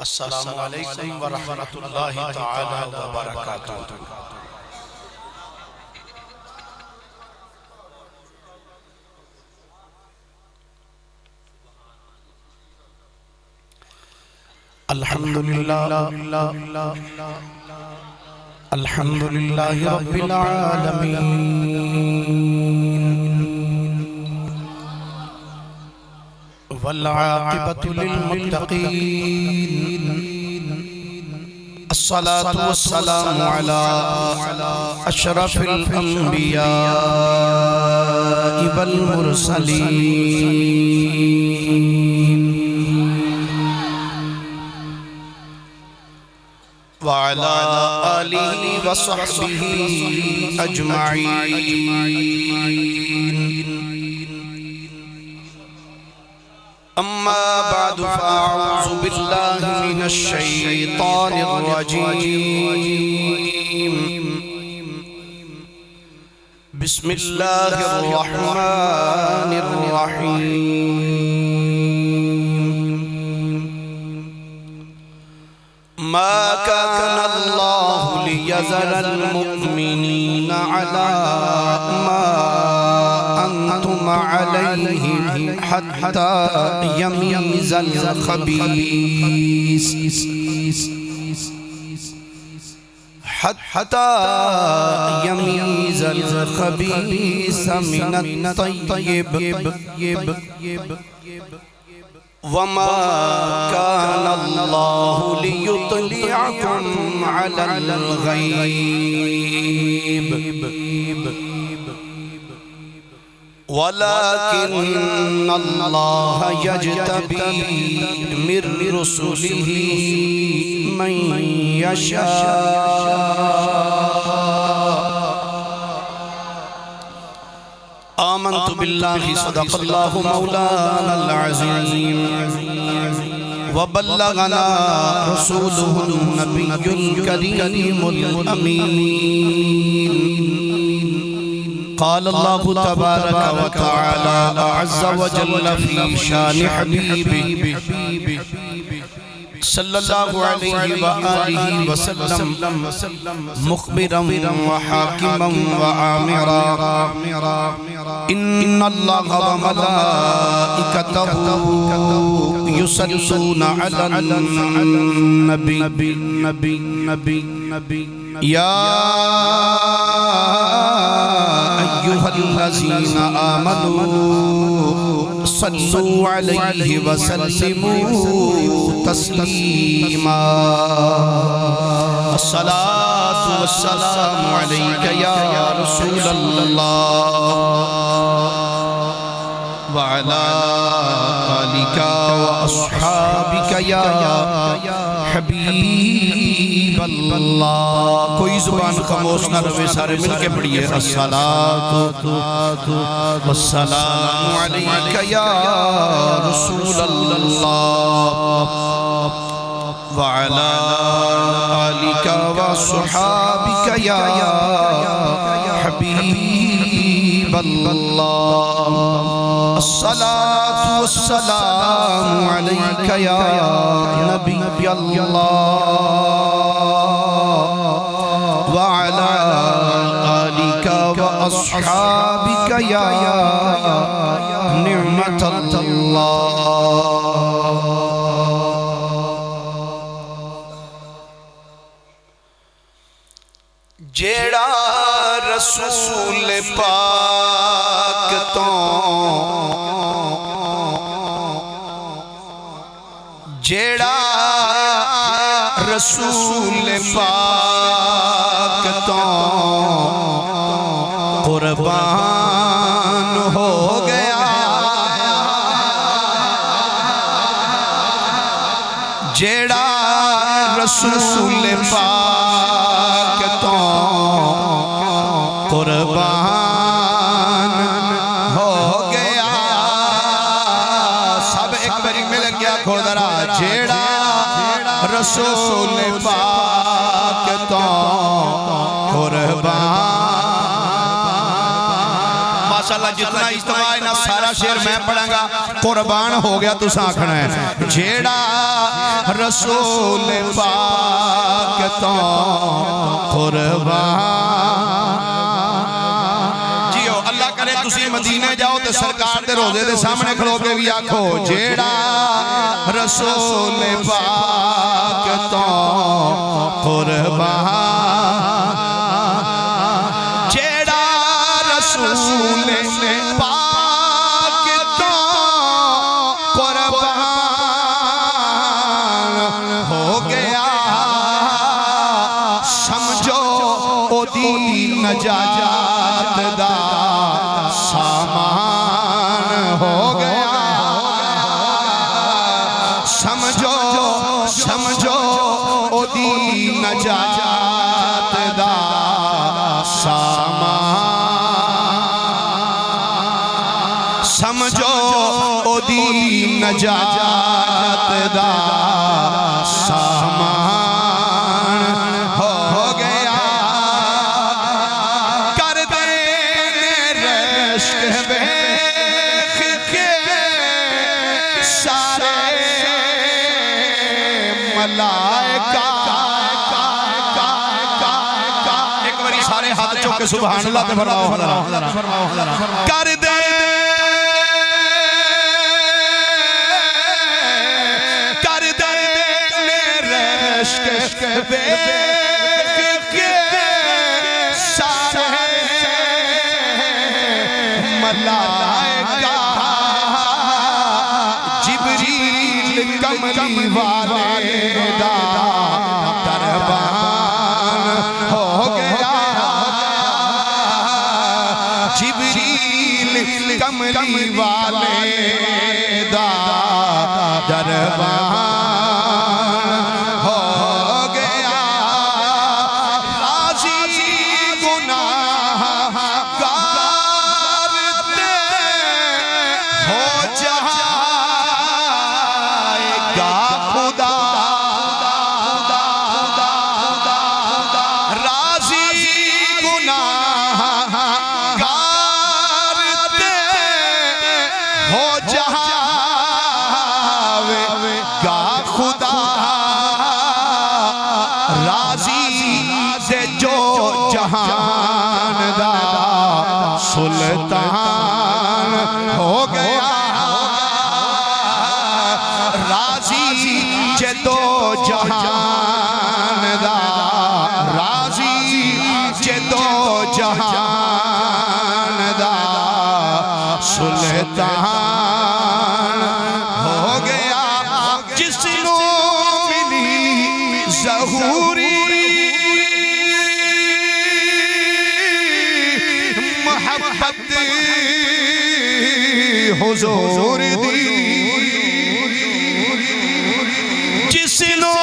السلام علیکم ورحمۃ اللہ تعالی وبرکاتہ۔ الحمدللہ رب العالمین والعاقبۃ للمتقین الصلاة والسلام علی اشرف الانبیاء والمرسلین وعلى آلہ وصحبہ اجمعین اما بعد فاعوذ باللہ من الشیطان الرجیم بسم اللہ الرحمن الرحیم ما كان الله ليذر المؤمنين على ما أنتم عليه حتى يميز الخبيث من الطيب وما كان الله ليطلعكم على الغيب ولكن الله يجتبي من رسله من يشاء آمنت بالله صدق الله مولانا العظيم وبلغنا رسوله النبي الكريم الأمين قال الله تبارك وتعالى عز وجل في شان حبيبه صلى الله عليه وآله وسلم مخبرا وحاكما وآمرا إن الله وملائكته يصلون على النبي يا أيها الذين آمنوا صلوا عليه وسلموا تسليما الصلاة والسلام عليك يا رسول الله وعلى آلك وأصحابك يا حبیب اللہ۔ کوئی زبان خاموش نہ رہے، سارے مل کے پڑھئے الصلاة والسلام علیک یا رسول اللہ وعلا آلک وصحابک یا حبیب اللہ الصلاة والسلام علیک یا نبی اللہ وعلا آلک وأصحابک یا نعمت اللہ۔ جیڑا رسول پاک تو جیڑا رسول پاک تو قربان ہو گیا، جیڑا رسول پاک تو قربان ہو گیا، سب ایک بری مل گیا کھودرا جیڑا رسول پاک تو قربان۔ ماشاءاللہ جتنا اجتماع ہے نا سارا شعر میں پڑھیں گا، قربان ہو گیا تو ساکھنا ہے۔ جیڑا رسول پاک تو قربان جیو اللہ کرے تسی مدینے جاؤ تے سرکار دے روزے دے سامنے کھلو کے بھی آکھو جیڑا رسول پاک تو قربان جیڑا رسول پاک تو قربان ہو گیا سمجھو او دی نجات دا سامان ہو گیا سمجھو او دی نجات دا سامان سمجھو او دی نجات دا سامان ہو گیا کر دینے رشک بیخ کے سارے ملائکہ ایک باری سارے ہاتھ چوکے سبحان اللہ تے فرماؤ کر دے رشک بیخ کے سارے ملائکہ جبریل کملی والے دا دربان ہو گیا جبریل کملی والے دا دربان جہان دا سلطان ہو گیا راضی جدو جہان دا راضی جدو جہان دا سلطان ہو گیا جس نو ملی ظہوری حضور دی جس نو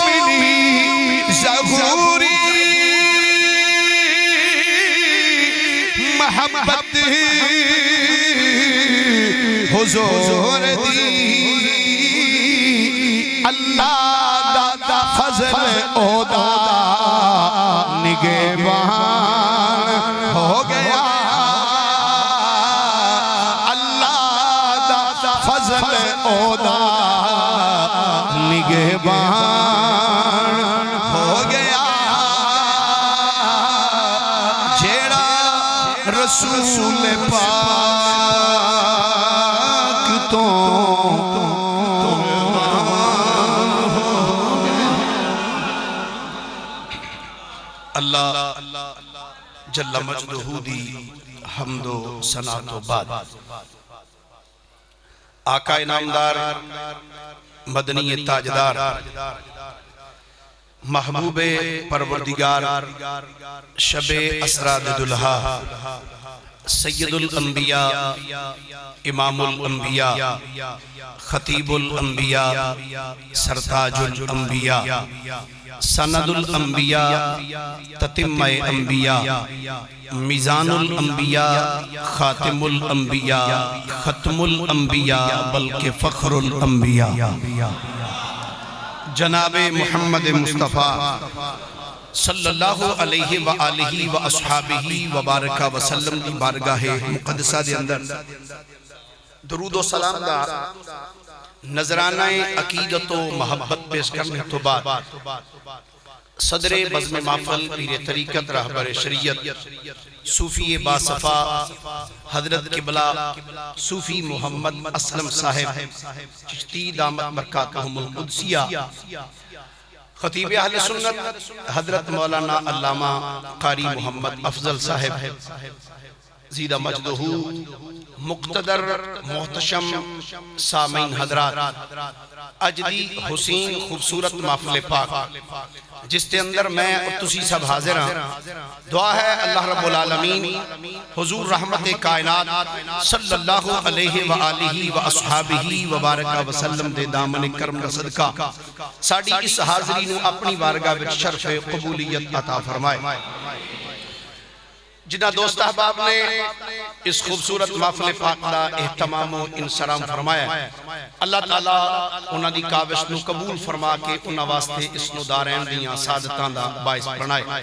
ملی ظہوری محبت حضور دی اللہ دا فضل او دا نگہبان ہو گیا فضل او دا نگہبان ہو گیا جیڑا رسول پاک تو اللہ جل مجدہ دی حمد و ثناء و بعد آقا انعامدار مدنی تاجدار محبوب پروردگار شب اسراد دلہا سید الانبیاء امام الانبیاء خطیب الانبیاء سرتاج الانبیاء سند الانبیاء تتمہ انبیاء میزان الانبیاء خاتم الانبیاء ختم الانبیاء بلکہ فخر الانبیاء جناب محمد مصطفیٰ صلی اللہ علیہ وآلہ وآصحابہ وبارکہ وسلم دی بارگاہ مقدسہ دے اندر درود و سلام دا نذرانہ عقیدت و محبت پیش کرنے تو بعد صدر بزم محفل پیر طریقت رہبر شریعت صوفی باصفا حضرت قبلہ صوفی محمد اسلم صاحب چشتی دامت برکاتہم القدسیہ، خطیب اہل سنت حضرت مولانا علامہ قاری محمد افضل صاحب زیدہ مجدہ مقتدر محتشم سامعین حضرات، اجدی حسین خوبصورت محفل پاک جس کے اندر میں اور تسی سب حاضر ہیں، دعا ہے اللہ رب العالمین حضور رحمت کائنات صلی اللہ علیہ وآلہ وآصحابہ وبارکہ وسلم دے دامن کرم کا صدقہ ساڑی اس حاضری نو اپنی بارگاہ وچ شرف قبولیت عطا فرمائے۔ جنہ دوست احباب نے اس خوبصورت محفل پاک دا اہتمام و انصرام فرمایا، اللہ تعالیٰ انہاں دی کاوش نو قبول فرما کے انہاں واسطے اس نو دارین دیاں سعادتاں دا باعث بنائے۔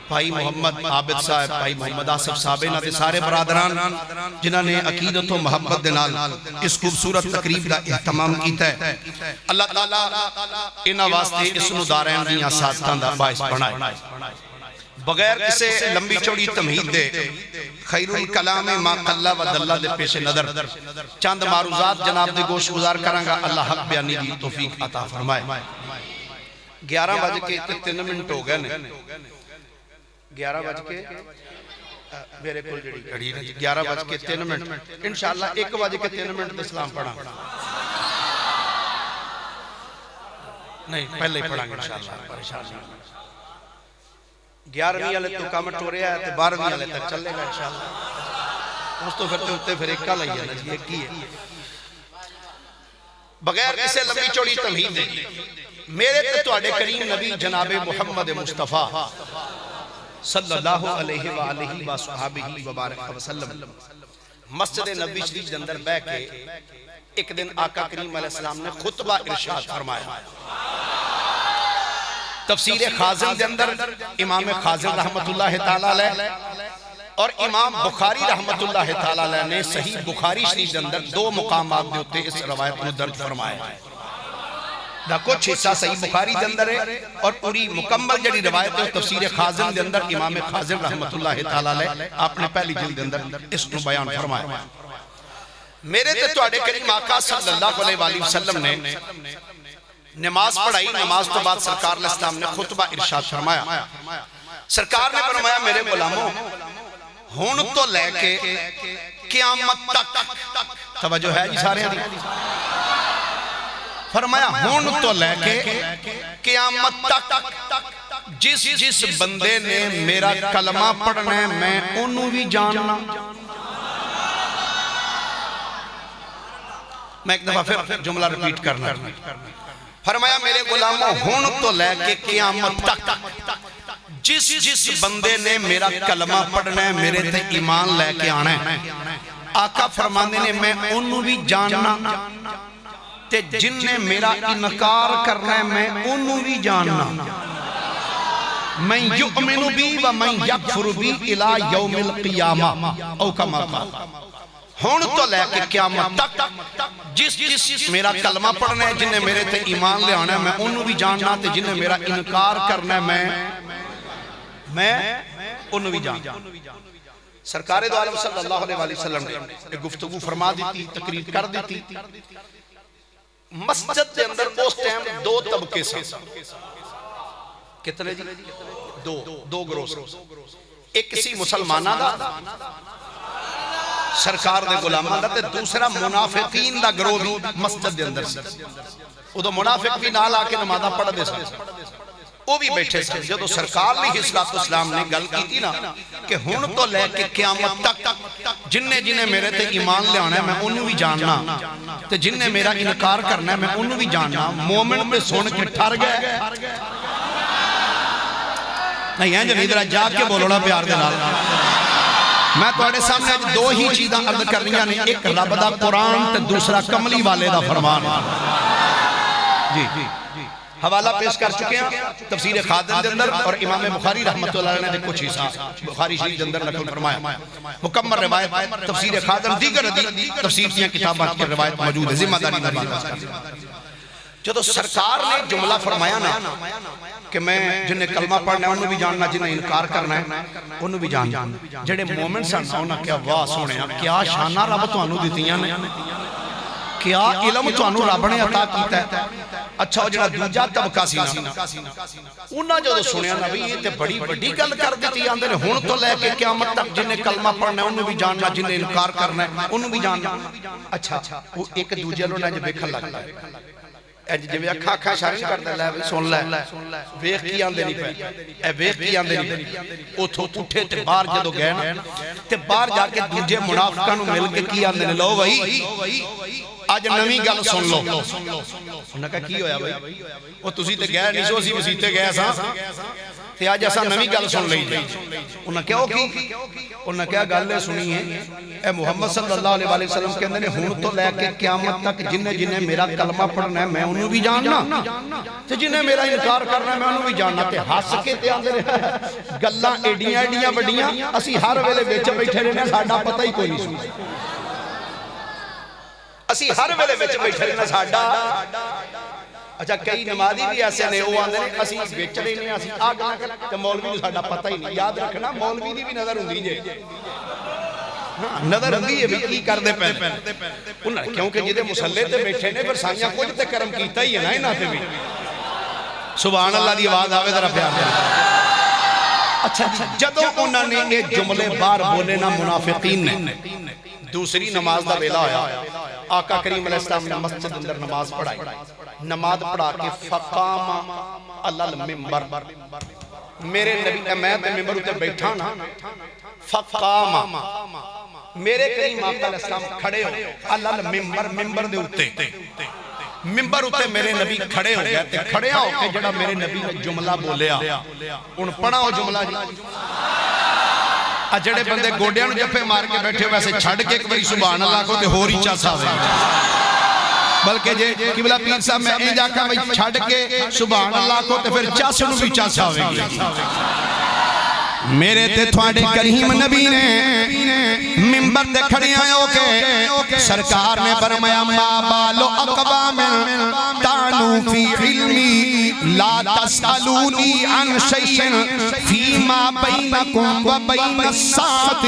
بھائی محمد عابد صاحب، بھائی محمد آصف صاحب، انہاں دے سارے برادران جنہاں نے عقیدت و محبت دے نال اس خوبصورت تقریب دا اہتمام کیتا ہے، اللہ تعالیٰ انہاں واسطے اس نو دارین دیاں سعادتاں دا باعث بنائے۔ بغیر کسے لمبی چوڑی تمہید دے خیر الکلام ما قلہ و دلہ دے پیش نظر چاند معروضات جناب دے گوش گزار کرانگا، اللہ حق بیانی دی توفیق عطا فرمائے۔ 11 بج کے 3 منٹ ہو گئے 11 بج کے میرے کل جڑی کڑی 11 بج کے 3 منٹ، انشاءاللہ 1 بج کے 3 منٹ اسلام پڑھا نہیں پہلے ہی پڑھا گے انشاءاللہ، پریشان نہیں۔ 11ویں والے تو کامٹ ہو رہا ہے تو 12ویں والے تک چلے گا انشاءاللہ، اس تو پھر ایک کا لئیے نا جی، ایک کی ہے۔ بغیر کسے لمبی چوڑی تمہید دے میرے تے توڑے کریم نبی جناب محمد مصطفیٰ صلی اللہ علیہ وآلہ وآصحابہ وبارکہ وسلم مسجد نبی شریف کے اندر بیٹھ کے ایک دن آقا کریم علیہ السلام نے خطبہ ارشاد فرمایا۔ تفسیر خازن دے اندر امام خازن رحمت اللہ تعالیٰ علیہ اور امام بخاری رحمت اللہ تعالیٰ علیہ نے صحیح بخاری شریف دے اندر 2 مقامات دے ہوتے اس روایت میں درج فرمایا ہے۔ دا کچھ حصہ صحیح بخاری دے اندر ہے اور پوری مکمل جڑی روایت ہے تفسیر خازن دے اندر امام خازن رحمت اللہ تعالیٰ علیہ آپ نے پہلی جلد دے اندر اس کو بیان فرمایا۔ میرے تے توڑے کریم آقا صلی اللہ علیہ وآلہ وسلم نے نماز پڑھائی، نماز تو بعد سرکار علیہ السلام نے خطبہ ارشاد فرمایا۔ سرکار نے فرمایا میرے غلاموں ہون تو لے کے قیامت تک، توجہ ہے جی سارے ہیں، فرمایا ہون تو لے کے قیامت تک جس بندے نے میرا کلمہ پڑھنا ہے میں انہوں بھی جاننا۔ میں ایک دفعہ پھر جملہ ریپیٹ کرنا، فرمایا میرے غلاموں ہون تو لے کے قیامت تک جس بندے نے میرا کلمہ پڑھنا ہے میرے تے ایمان لے کے آنا ہے، آقا فرمانے نے میں انہوں بھی جاننا تے جن نے میرا انکار کرنا ہے میں انہوں بھی جاننا۔ من یؤمن بی و من یکفر بی الى یوم القیامہ او کما قال، ہون تو لے کے قیامت تک جس میرا کلمہ پڑھنا ہے جن نے میرے تے ایمان لے آنا ہے میں انہوں بھی جاننا تے جن نے میرا انکار کرنا ہے میں انہوں بھی جاننا۔ سرکار دو عالم صلی اللہ علیہ وسلم نے ایک گفتگو فرما دیتی، تقریر کر دیتی۔ مسجد کے اندر اس ٹائم 2 طبقے سے، کتنے جی؟ 2 گروہ سے، ایک کسی مسلمانہ دا سرکار دے غلامہ دا تے دوسرا منافقین دا گروہ بھی مسجد دے اندر سے، وہ تو منافق بھی نال آکے نمازہ پڑھ دے سکتے وہ بھی بیٹھے سے۔ جدو سرکار علیہ السلام نے گل کی تھی نا کہ ہون تو لے کے قیامت تک جن نے میرے تے ایمان لے آنا ہے میں انہوں بھی جاننا تے جن نے میرا انکار کرنا ہے میں انہوں بھی جاننا، مومن پہ سن کے ٹھر گئے نہیں ہیں جب ادھر جا کے بولونا پیار دے نال۔ میں توڑے سامنے آج 2 ہی چیزاں عرض کر رہی ہیں، ایک رب دا قرآن تے دوسرا کملی والے دا فرمان۔ جی حوالہ پیش کر چکے ہیں تفسیر خادم دے اندر اور امام بخاری رحمۃ اللہ علیہ نے کچھ حصہ بخاری شریف دے اندر نقل فرمایا مکمل روایت تفسیر خادم دیگر تفسیر کی کتابات کی روایت موجود ہے ذمہ داری جدو سرکار نے جملہ فرمایا نا کہ میں جنہیں کلمہ پڑھنا ہے انہوں بھی جاننا جنہیں انکار کرنا ہے انہوں بھی جاننا جڑے مومن سن انہوں کیا واہ سونے کیا شانہ رب تو انہوں دیتیاں نے کیا علم تو انہوں رب نے عطا کیتا ہے اچھا ہو جنہ دوجہ طبقہ سینا انہوں جو سنے نبی یہ تے بڑی بڑی گل کر دیتی آندے نے ہون تو لے کے قیامت تک جنہیں کلمہ پڑھنا ہے انہوں بھی جاننا جنہیں انکار کرنا ہے انہوں بھی جاننا اچھا وہ ایک دوجہ لوگ نے بیکھن لگتا ہے جو اکھا اکھا شارش کرتا ہے سن لے ویخ کی آندے نہیں پہ اے ویخ کی آندے نہیں پہ اتھو اٹھے تے بار جدو گئے نا تے بار جا کے دوجہ منافقہ نو مل کے کی آندے نہیں لو بھائی آج نمی گل سن لو انہوں نے کہا کی ہویا بھائی وہ تسی تے گئے نہیں سو اسی مسیتے گئے سا تے آج ایسا نمی گل سن لئی جائے انہوں نے کہا کی انہوں نے کہا گل لے سنی ہے اے محمد صلی اللہ علیہ وسلم کے اندر نے ہون تو لے کے قیامت تک جنہیں میرا کلمہ پڑھنا ہے میں انہوں بھی جاننا تے جنہیں میرا انکار کرنا ہے میں انہوں بھی جاننا تے ہس کے تے آندے رہے گلاں ایڈیاں بڑیاں اسی ہر ویلے بیچ بیٹھے رہنے ساڈا پتہ ہی کوئی نہیں سنی اسی ہر ویلے بیچ بیٹھے رہنے ساڈا اچھا کئی نمازی بھی ایسے نے وہ آندے نے اسی بیچ رہے ہیں اسی آگ نہ کرتے مولوی نے ساڈا پتہ ہی نہیں یاد رکھنا مولوی دی بھی نظر ہوندی جے نظر ہوندی ہے بھی کی کر دے پہلے کیونکہ جدے مسلح تے بیٹھے نے پھر سائیاں کچھ تے کرم کیتا ہی ہے نا انہاں تے بھی سبحان اللہ دی آواز آوے ذرا پیار دے اچھا جدوں انہوں نے یہ جملے بار بولے نا منافقین نے دوسری نماز دا ویلا ہویا آقا کریم علیہ السلام نے مسجد اندر نماز پڑھائی نماز پڑھا کے فقام علی المنبر میرے نبی میں تے ممبر تے بیٹھا نا فقام میرے کریم آقا علیہ السلام کھڑے ہو علی المنبر ممبر دے اتے ممبر اتے میرے نبی کھڑے ہو گئے تے کھڑے ہو کے جڑا میرے نبی نے جملہ بولیا ان پڑھا ہو جملہ جی جڑے بندے گوڑیاں نو جفے مار کے بیٹھے ویسے چھڑ کے ایک بری سبحان اللہ کو تے ہو رہی چاسا ہوئے بلکہ جے قبلہ پیر صاحب میں این جاکا بھئی چھڑ کے سبحان اللہ کو تے پھر چاسے نو بھی چاسا ہوئے میرے تے تھوڑے کریم نبی نے ممبر تے کھڑی آئے کے سرکار نے فرمایا ما بالو اقوام تانو فی علمی لا تسألونی عن شیئن فیما بینکم و بین الساعت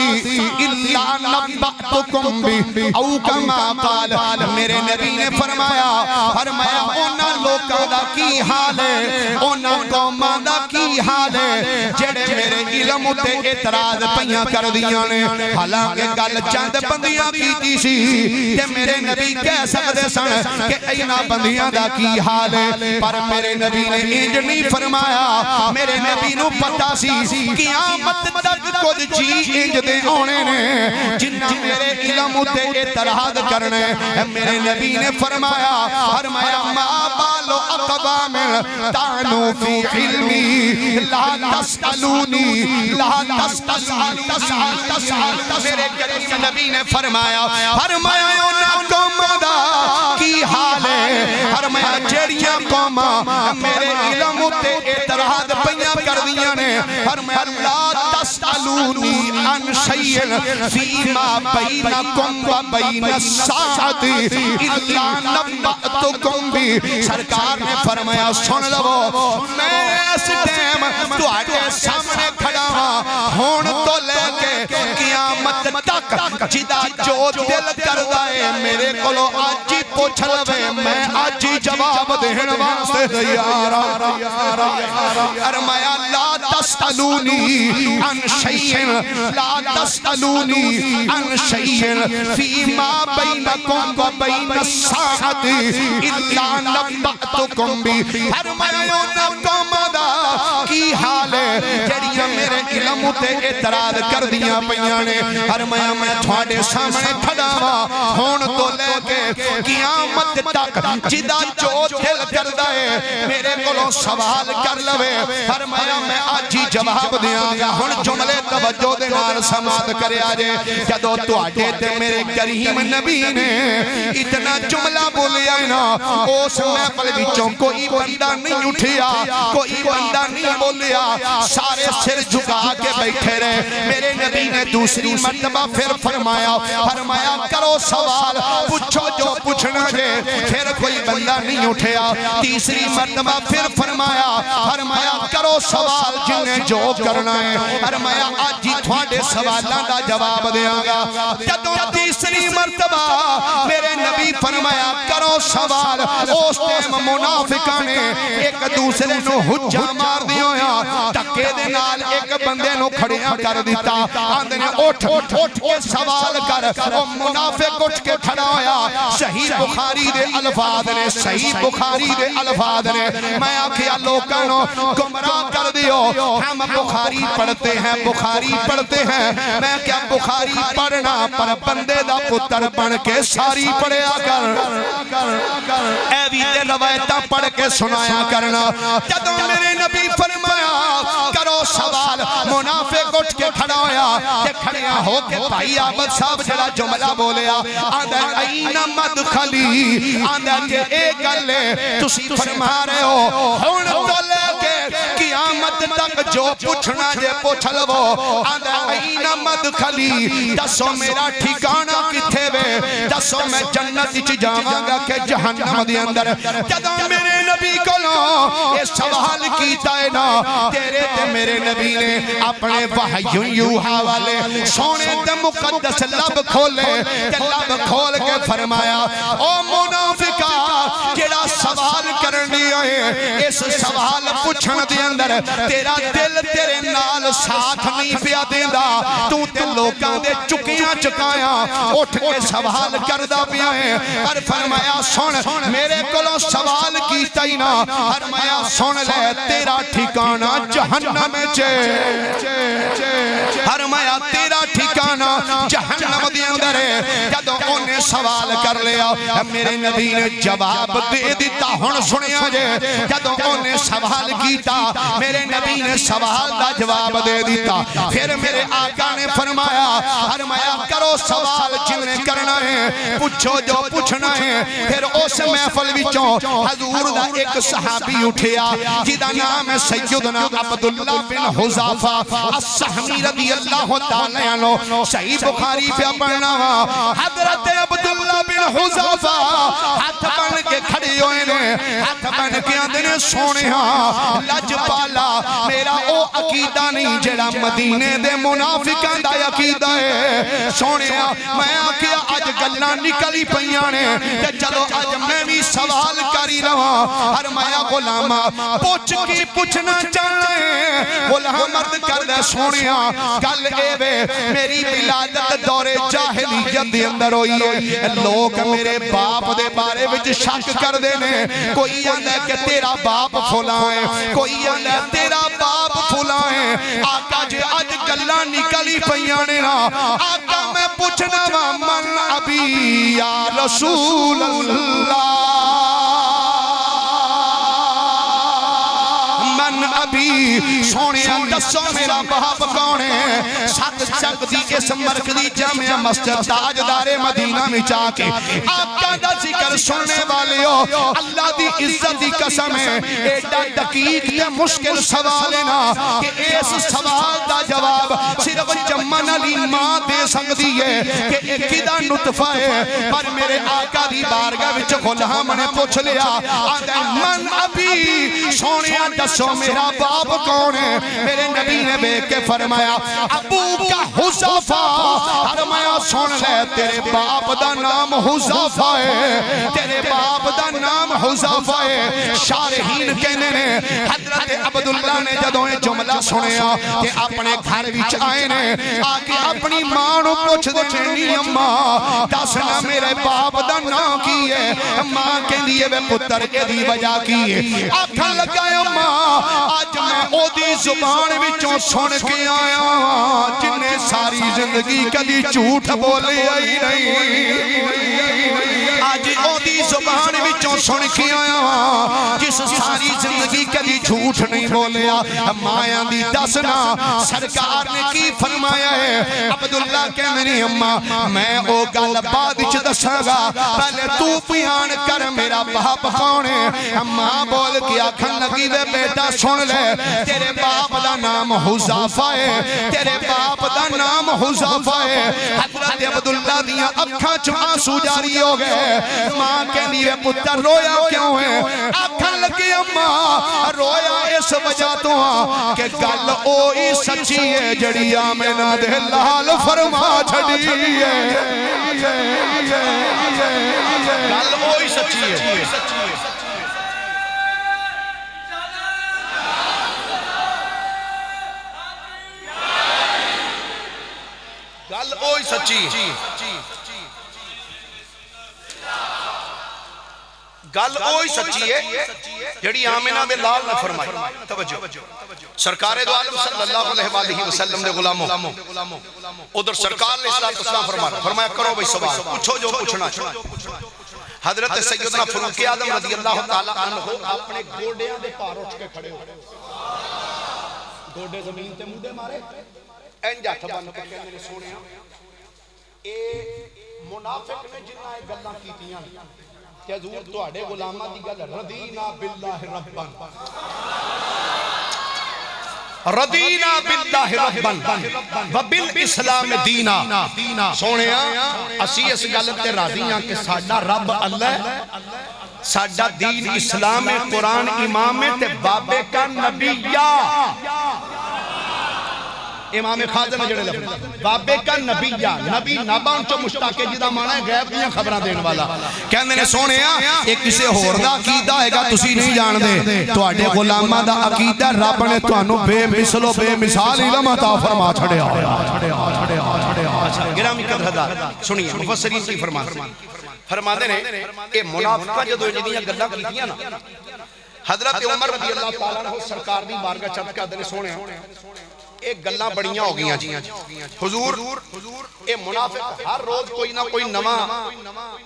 الا نبعتکم بی او کما قال میرے نبی نے فرمایا اونا لوکا دا کی حال ہے اونا قوما دا کی حال ہے جڑے میرے علم تے اعتراض پیاں کر دیاں نے حالانکہ گل چند بندیاں کیتی سی تے میرے نبی کہہ سکتے سن کہ اینا بندیاں دا کی حال ہے پر میرے نبی نے انج نہیں فرمایا میرے نبی نو پتا سی قیامت تک کچھ جی انج دے آنے نے جنہ میرے علم تے اعتراض کرنے میرے نبی نے فرمایا ما بالو اقوام تانو فی علمی لا تسألونی لا تسأل میرے کریم نبی نے فرمایا اونا قوما دا کی حال ہے فرمایا جیڑیاں قوما میرے علم تے اعتراض پیاں کر دیاں نے فرمایا لا تسألونی عن شیئن فیما بینکم و بین الساعت الا نبعتکم بی سرکار نے فرمایا سن لو میں اس ٹائم تو آٹے سامنے کھڑا ہون تو لے کے قیامت تک جدا جو دل کر دائے میرے کلو آجی پوچھ لوے میں آجی جواب دہن واسطے تیارا فرمایا لا تسألونی عن شیئن لا تسألونی عن شیئن فیما بینکم و بین الساعت الا نبعتکم بی فرمایا اونا قوم دا کی حال ہے بیٹیاں میرے علم تے اعتراض کر دیاں پیاں نے فرمایا میں تھوڑے سامنے کھڑا ہاں ہون تو لے کے قیامت تک جدا جو دل کردا ہے میرے کولوں سوال کر لوے فرمایا میں آج ہی جواب دیاں گا ہن جملے توجہ دے نال سماعت کریا جے جدوں تواڈے تے میرے کریم نبی نے اتنا جملہ بولیا نا اس محفل وچوں کوئی بندہ نہیں اٹھیا کوئی بندہ نہیں بولیا سارے سر جھکا کے بیٹھے رہے میرے نبی نے دوسری مرتبہ پھر فرمایا کرو سوال پوچھو جو پوچھنا ہے پھر کوئی بندہ نہیں اٹھیا تیسری مرتبہ پھر فرمایا کرو سوال جنہیں جو کرنا ہے فرمایا آج ہی تھوڑے سوالاں دا جواب دیاں گا جدوں تیسری مرتبہ میرے نبی فرمایا کرو سوال اس ٹائم منافقاں نے ایک دوسرے نو حجا مار دیو یا ٹکے دے نال ایک بندے نو کھڑیاں کر دیتا آندے نے اٹھ کے سوال کر او منافق اٹھ کے کھڑا ہویا صحیح بخاری دے الفاظ نے صحیح بخاری دے الفاظ نے میں آکھیا لوکاں نو گمراہ کر دیو ہم بخاری پڑھتے ہیں میں کیا بخاری پڑھنا پر بندے دا پتر بن کے ساری پڑھیا کر اے ویدے روایتاں پڑھ کے سنایا کرنا جدوں میرے نبی فرمایا کرو سوال منافق اٹھ کے کھڑا ہویا کہ کھڑیا ہو کے بھائی آمد صاحب جڑا جملہ بولیا آندھا این مدخلی آندھا کہ ایک گلے تسی فرما رہے ہو ہون تو لے کے قیامت تک جو پوچھنا جے پوچھ لو آندھا این مدخلی دسو میرا ٹھکانہ کتھے وے دسو میں جنت چ جاواں گا کہ جہنم دے اندر جدوں میرے نبی کو یہ سوال کیتا ہے نا تیرے تے میرے نبی نے اپنے وحی یوحا والے سونے تے مقدس لب کھولے تے لب کھول کے فرمایا او منافقہ جڑا سوال کرنی ہے اس سوال پوچھن دے اندر تیرا دل تیرے نال ساتھ نہیں پیا دیندا تو تے لوکاں دے چکیاں چکایا اٹھ کے سوال کردا پیا ہے پر فرمایا سن میرے کولوں سوال کیتا ہی نا فرمایا سن لے تیرا ٹھکانہ جہنم فرمایا تیرا ٹھکانہ جہنم دے اندر ہے جدوں انہیں سوال کر لیا میرے نبی نے جواب دے دیتا ہن سنیا جے جدوں انہیں سوال کیتا میرے نبی نے سوال دا جواب دے دیتا پھر میرے آقا نے فرمایا کرو سوال جنہیں کرنا ہے پوچھو جو پوچھنا ہے پھر اس محفل وچوں حضور دا ایک صحابی اٹھیا جدا نام ہے سیدنا عبداللہ بن حذافہ السہمی رضی اللہ تعالیٰ عنہ صحیح بخاری پہ پڑھنا حضرت عبداللہ بن حذافہ ہاتھ بن کے کھڑے ہوئے نے ہاتھ بن کے اندنے سونے ہاں لج پالا میرا او عقیدہ نہیں جڑا مدینے دے منافقان دا عقیدہ ہے سونے ہاں میں آکیا آج گلہ نکلی پیانے کہ چلو آج میں بھی سوال کری رہا فرمایا غلامہ پوچھ کی پوچھنا چاہے غلام مرد کر دے سونیا گل اے وے میری ولادت دور جاہلیت دے اندر ہوئی ہے لوگ میرے باپ دے بارے وچ شک کر دینے کوئی آندہ ہے کہ تیرا باپ فلاں ہے کوئی آندہ ہے تیرا باپ فلاں ہے آقا جے آج گلہ نکلی پیانے نا آقا میں پوچھنا من ابی یا رسول اللہ ابھی سونے دسو میرا باپ کون ہے سات چک دی اس مرکزی جامعہ مسجد تاجدار مدینہ میں جا کے آقا دا ذکر سننے والے ہو اللہ دی عزت دی قسم ہے ایڈا دقیق تے مشکل سوال ہے نا کہ اس سوال دا جواب صرف جمن علی ماں دے سکتی ہے کہ ایک دا نطفہ ہے پر میرے آقا دی بارگاہ وچ غلام نے پوچھ لیا آدھے من ابھی سونے دسو میرا باپ کون ہے میرے نبی نے بے کے فرمایا ابو کا حذافہ فرمایا سن لے تیرے باپ دا نام حذافہ ہے تیرے باپ دا نام حذافہ ہے شارحین کہنے نے حضرت عبداللہ نے جدوں یہ جملہ سنیا کہ اپنے گھر وچ آئے نے آکے اپنی ماں نو پوچھ دے میری اماں دسنا میرے باپ دا نام کی ہے ماں کہندی ہے وہ پتر کے دی وجہ کی ہے آکھن لگا اماں آج میں او دی زبان وچوں سن کے آیا جن نے ساری زندگی کدی جھوٹ بولیا ہی نہیں آج اودی زبان وچوں سن کے آیا جس ساری زندگی کدی جھوٹ نہیں بولیا مایا دی دسنا سرکار نے کی فرمایا ہے عبداللہ کہ میری اماں میں او گل بعد وچ دساں گا پہلے تو بیان کر میرا باپ کون ہے ماں بول کے آکھن لگی وے بیٹا سن لے تیرے باپ دا نام حذیفہ ہے تیرے باپ دا نام حذیفہ ہے حضرت عبداللہ دیاں اکھاں چ آنسو جاری ہو گئے ماں کہندی ہے پتر رویا کیوں ہے آکھن لگی اماں رویا اس وجہ تو کہ گل اوہی سچی ہے جڑی آمنہ دے لال فرما چھڑی ہے گل وہی سچی ہے گل وہی سچی گل وہی سچی ہے جڑی آمنہ دے لال نے فرمائی توجہ سرکار دو عالم صلی اللہ علیہ وسلم دے غلاموں ادھر سرکار نے اسلام فرمایا کرو بھئی سوال پوچھو جو پوچھنا حضرت سیدنا فاروق اعظم رضی اللہ تعالیٰ عنہ اپنے گوڑیاں دے پار اٹھ کے کھڑے ہو گوڑے زمین تے مودے مارے این جاتھ بن کے کہنے نے سونے اے منافق نے جنہ اے گلاں کیتیاں کہ حضور تو اڑے غلاماں دی گل رضینا باللہ ربن رضینا باللہ ربن وبالاسلام دینا سونے اسی اس گل تے راضی ہاں کہ ساڈا رب اللہ ہے ساڈا دین اسلام قرآن امام تے بابے کا نبیہ امام خازن جڑے لفظ بابے کا نبیہ نبی نبا ان چو مشتاق جدا مانا ہے غیب دیاں خبران دین والا کہنے نے سونے ایک کسے ہور دا عقیدہ ہے گا تسی نہیں جان دے تو آٹے غلامہ دا عقیدہ رب نے تو انو بے مثل و بے مثال علم عطا فرما چھڑے گرامی قدردار سنیے مفسرین کی فرما دے نے اے منافقہ جدو جدیاں گلہ کیتیاں نا حضرت عمر رضی اللہ تعالیٰ عنہ سرکار دی بارگاہ چند کے آدھنے سونے ایک گلہ بڑیاں ہو گیا جی حضور اے منافق ہر روز کوئی نہ کوئی نواں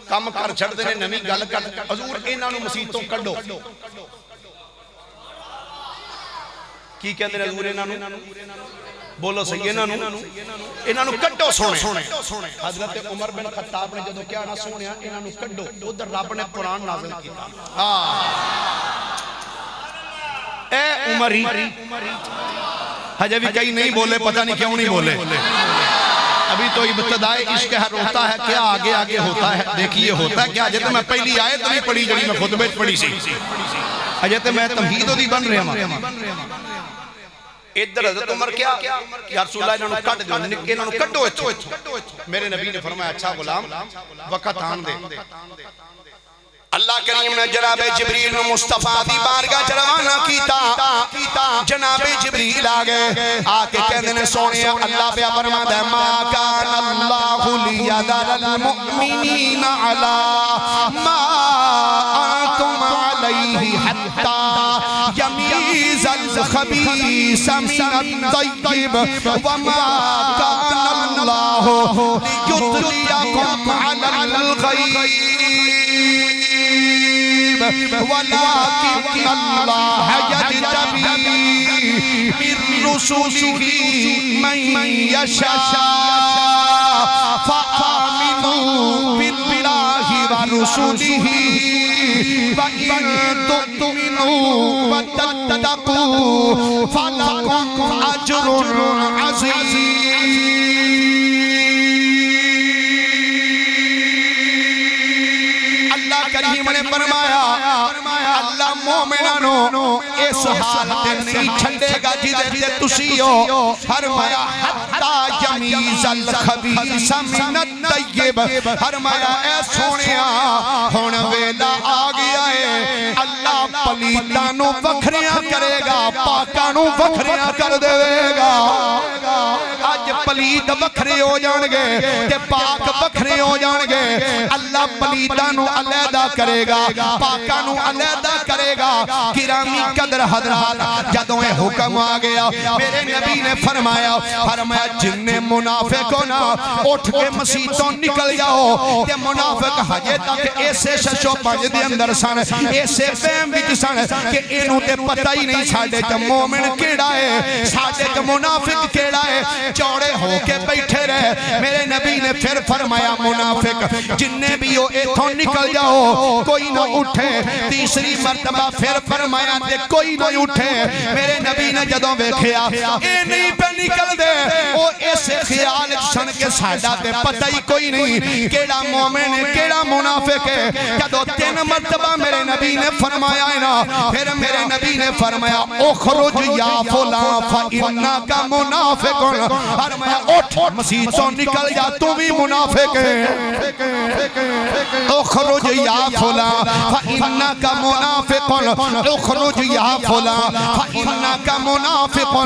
کام کر چھڑ دینے نمی گل کر حضور انہاں نو مسیحتوں کڈو کی کہندے نے حضور انہاں نو بولو صحیح انہاں نو کڈو سونے حضرت عمر بن خطاب نے جدو کیا نہ سونے انہاں نو کڈو ادھر رب نے قرآن نازل کیتا اے عمری حجہ بھی کئی نہیں بولے پتہ نہیں کیوں نہیں بولے ابھی تو ابتدائی عشق ہے روتا ہے کیا آگے آگے ہوتا ہے دیکھئے ہوتا ہے کیا جیتے میں پہلی آیت نہیں پڑھی جڑی میں خطبہ پڑھی سی جیتے میں تمہید ہو دی بن رہے ہیں ادھر حضرت عمر کیا یا رسول اللہ انہوں کٹ دے انہوں کٹو اتھو میرے نبی نے فرمایا اچھا غلام وقت آن دے اللہ کریم نے جناب جبریل مصطفیٰ دی بارگاہ چروانہ کیتا جناب جبریل آگے آکے کہنے نے سونے اللہ پہ فرما دے ما کان اللہ لیذر المؤمنین علی ما انتم علیہ حتی یمیز الخبیث من الطیب وما کان اللہ لیطلیکم علی الغیب ولكن الله يجتبي من رسله من يشاء فآمنوا بالله ورسله وإن تؤمنوا وتتقوا فلكم أجر عظيم کریم نے فرمایا اللہ مومنانو اس حالت نہیں چھڑے گا جدے تسی ہو فرمایا حتی یمیز الخبیث من الطیب فرمایا اے سونیا ہون ویلا آگیا ہے اللہ پلیتانو وکھریاں کرے گا پاکانو وکھریاں کر دے گا آج پلیت وکھرے ہو جان گے تے پاک بکھرے ہو جان گے اللہ پلیتاں نو علیحدہ کرے گا پاکاں نو علیحدہ کرے گا گرامی قدر حضرات جدوں اے حکم آ گیا میرے نبی نے فرمایا جن منافق ہو نا اٹھ کے مسیتوں نکل جاؤ تے منافق ہجے تک ایسے ششو پنج دے اندر سن ایسے فہم وچ سن کہ اینوں تے پتہ ہی نہیں ساڈے تے مومن کیڑا ہے ساڈے تے منافق کیڑا ہے چوڑے ہو کے بیٹھے رہے میرے نبی نے پھر فرمایا منافق جننے بھی ہو ایتھوں نکل جاؤ کوئی نہ اٹھے تیسری مرتبہ پھر فرمایا تے کوئی نہ اٹھے میرے نبی نے جدوں ویکھیا اے نہیں پہ نکل دے او ایسے خیال سن کے ساڈا تے پتہ ہی کوئی نہیں کیڑا مومن ہے کیڑا منافق ہے جدوں 3 مرتبہ میرے نبی نے فرمایا ہے نا پھر میرے نبی نے فرمایا اخرج یا فلاں فإنک منافق فرمایا اٹھ مسجد سے نکل جا تو بھی منافق ہے اخرج یا فلاں فإنک منافق اخرج یا فلاں فإنک منافق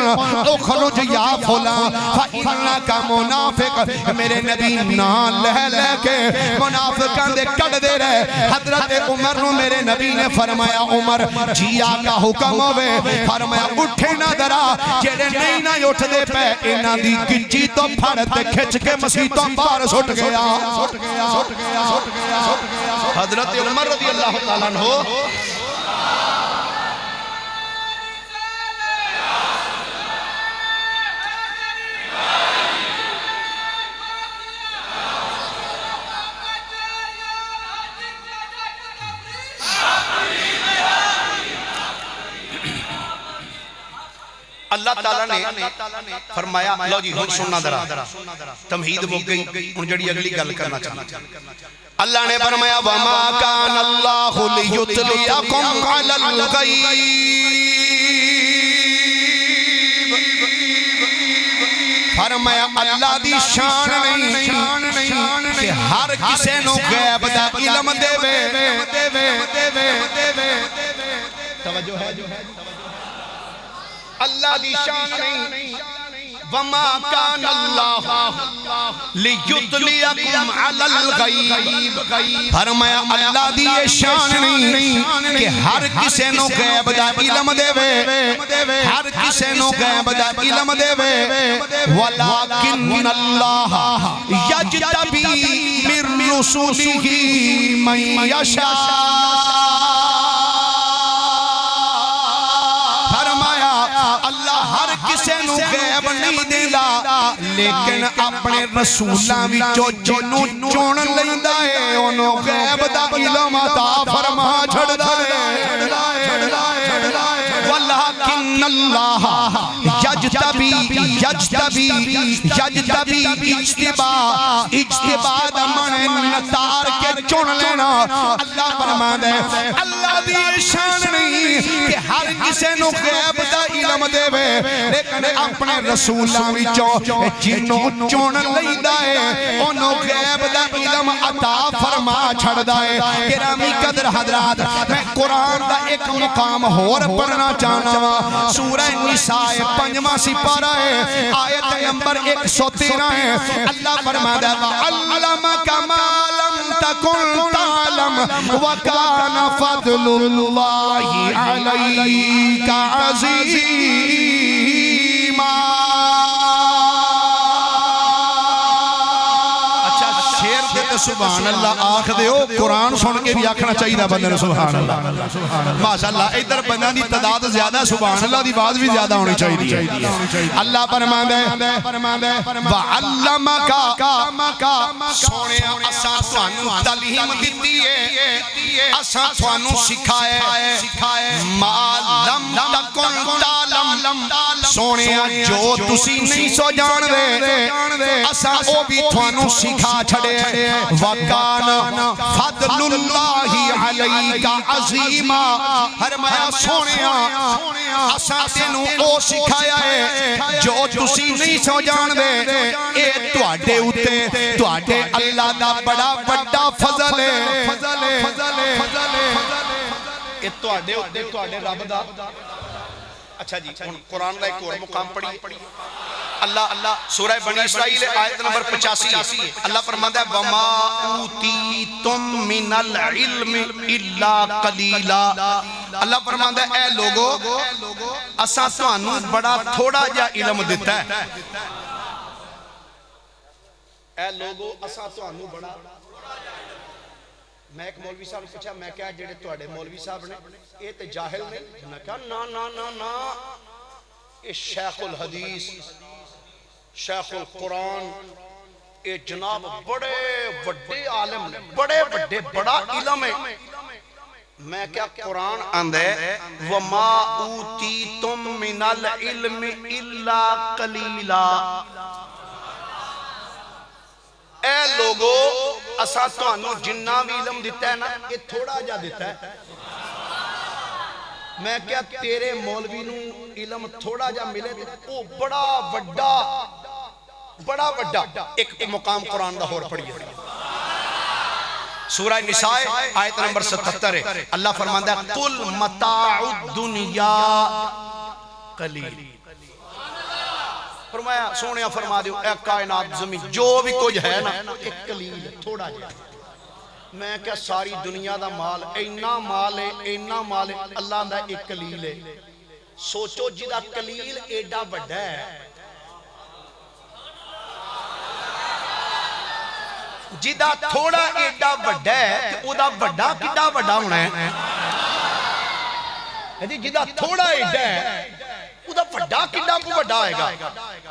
اخرج یا فلاں فإنک منافق میرے نبی نام لے لے کے منافقاں دے کٹ دے رہے حضرت عمر نو میرے نبی نے فرمایا عمر جیا کا حکم ہوئے فرمایا اٹھے نہ درا جیڑے نہیں نہ اٹھ دے پہ انہاں دی گنجی تو پھڑ تے کھچ کے مسیتوں باہر سٹ گیا حضرت عمر رضی اللہ تعالیٰ عنہ اللہ تعالیٰ نے فرمایا لو جی ہن سننا درا تمہید مک گئی ہن جڑی اگلی گل کرنا چاہتا اللہ نے فرمایا وما کان اللہ لیطلعکم علی الغیب فرمایا اللہ دی شان نہیں کہ ہر کسے نو غیب دا علم دے توجہ ہے اللہ دی شان نہیں وما کان اللہ لیطلعکم علی الغیب فرمایا اللہ دی شان نہیں کہ ہر کسے نو غیب دا علم دے ہر کسے نو غیب دا علم دے ولکن اللہ یجتبی من رسولہ من یشاء کسے نو غیب نہیں دیلا لیکن اپنے رسولاں وچوں جنوں چن لیندا ہے اونوں غیب دا علم عطا فرما چھڑدا ہے ولکن اللہ یجتبی اجتباء دا معنی نتار کے چن لینا اللہ فرماندا ہے اللہ دی شان نہیں کہ ہر کسے نو غیب دا علم دے لیکن اپنے رسولاں وچوں جنوں چن لیندا ہے اونوں غیب دا علم عطا فرما چھڑدا ہے گرامی قدر حضرات میں قرآن دا ایک مقام اور پڑھنا چاہنا وا سورہ نساء 5واں سپارہ ہے آیت نمبر 113 ہے اللہ فرماتا ہے علمک ما لم تکن تعلم وکان فضل اللہ علیک عظیما سبحان اللہ آنکھ دے ہو قرآن سن کے بھی آنکھنا چاہیے دا بندے نے سبحان اللہ ماشاءاللہ ادھر بندہ دی تعداد زیادہ سبحان اللہ دی باز بھی زیادہ ہونی چاہیے اللہ فرمان دے وَعَلَّمَكَ سونے اساں تھانوں تعلیم دیتی ہے اساں تھانوں سکھائے مَا لَمْ تَكُنْ تَعْلَمْ سونے جو تسی نہیں سو جان دے اساں او بھی تھانوں سکھا چھڑے وَقَانَ فَضْلُ اللَّهِ عَلَيْكَ عَظِيمًا فرمایا سونیا اساں تینوں او سکھایا ہے جو تسی نہیں سو جان دے اے تواڈے اوتے تواڈے اللہ دا بڑا بڑا فضل ہے اے تواڈے اوتے تواڈے رب دا اچھا جی قرآن دا ایک اور مقام پڑھی اللہ سورہ بنی اسرائیل آیت نمبر 85 اللہ فرماتا ہے وَمَا أُوتِيتُم مِّنَ الْعِلْمِ إِلَّا قَلِيلًا اللہ فرماتا ہے اے لوگو اساں تانوں بڑا تھوڑا جا علم دیتا ہے اے لوگو اساں تانوں بڑا میں ایک مولوی صاحب نے پوچھا میں کیا جڑے تواڈے مولوی صاحب نے اے تے جاہل نہیں میں کہا نا نا نا نا اے شیخ الحدیث شیخ القرآن اے جناب بڑے وڈے عالم نے بڑے وڈے بڑا علم ہے میں کیا قرآن آندھے وَمَا أُوتِيتُم مِّنَ الْعِلْمِ إِلَّا قَلِيلًا اے لوگو اساں تانوں جنہ بھی علم دیتا ہے نا یہ تھوڑا جا دیتا ہے میں کیا تیرے مولوی نو علم تھوڑا جا ملے وہ بڑا وڈا ایک مقام قرآن دا ہور پڑھی ہے سورہ نساء آیت نمبر 77 ہے اللہ فرماندہ ہے قُلْ مَتَاعُ الدُّنْيَا قَلِيلٍ فرمایا سونیا فرما دیو اے کائنات زمین جو بھی کچھ ہے نا ایک قلیل تھوڑا جا میں کیا ساری دنیا دا مال اینا مال ہے اللہ دا ایک قلیل ہے سوچو جدا قلیل ایڈا بڑا ہے جدا تھوڑا ایڈا بڑا ہے کہ او دا بڑا کڈا بڑا ہونا ہے جدا تھوڑا ایڈا ہے او دا بڑا کڈا کو بڑا آئے گا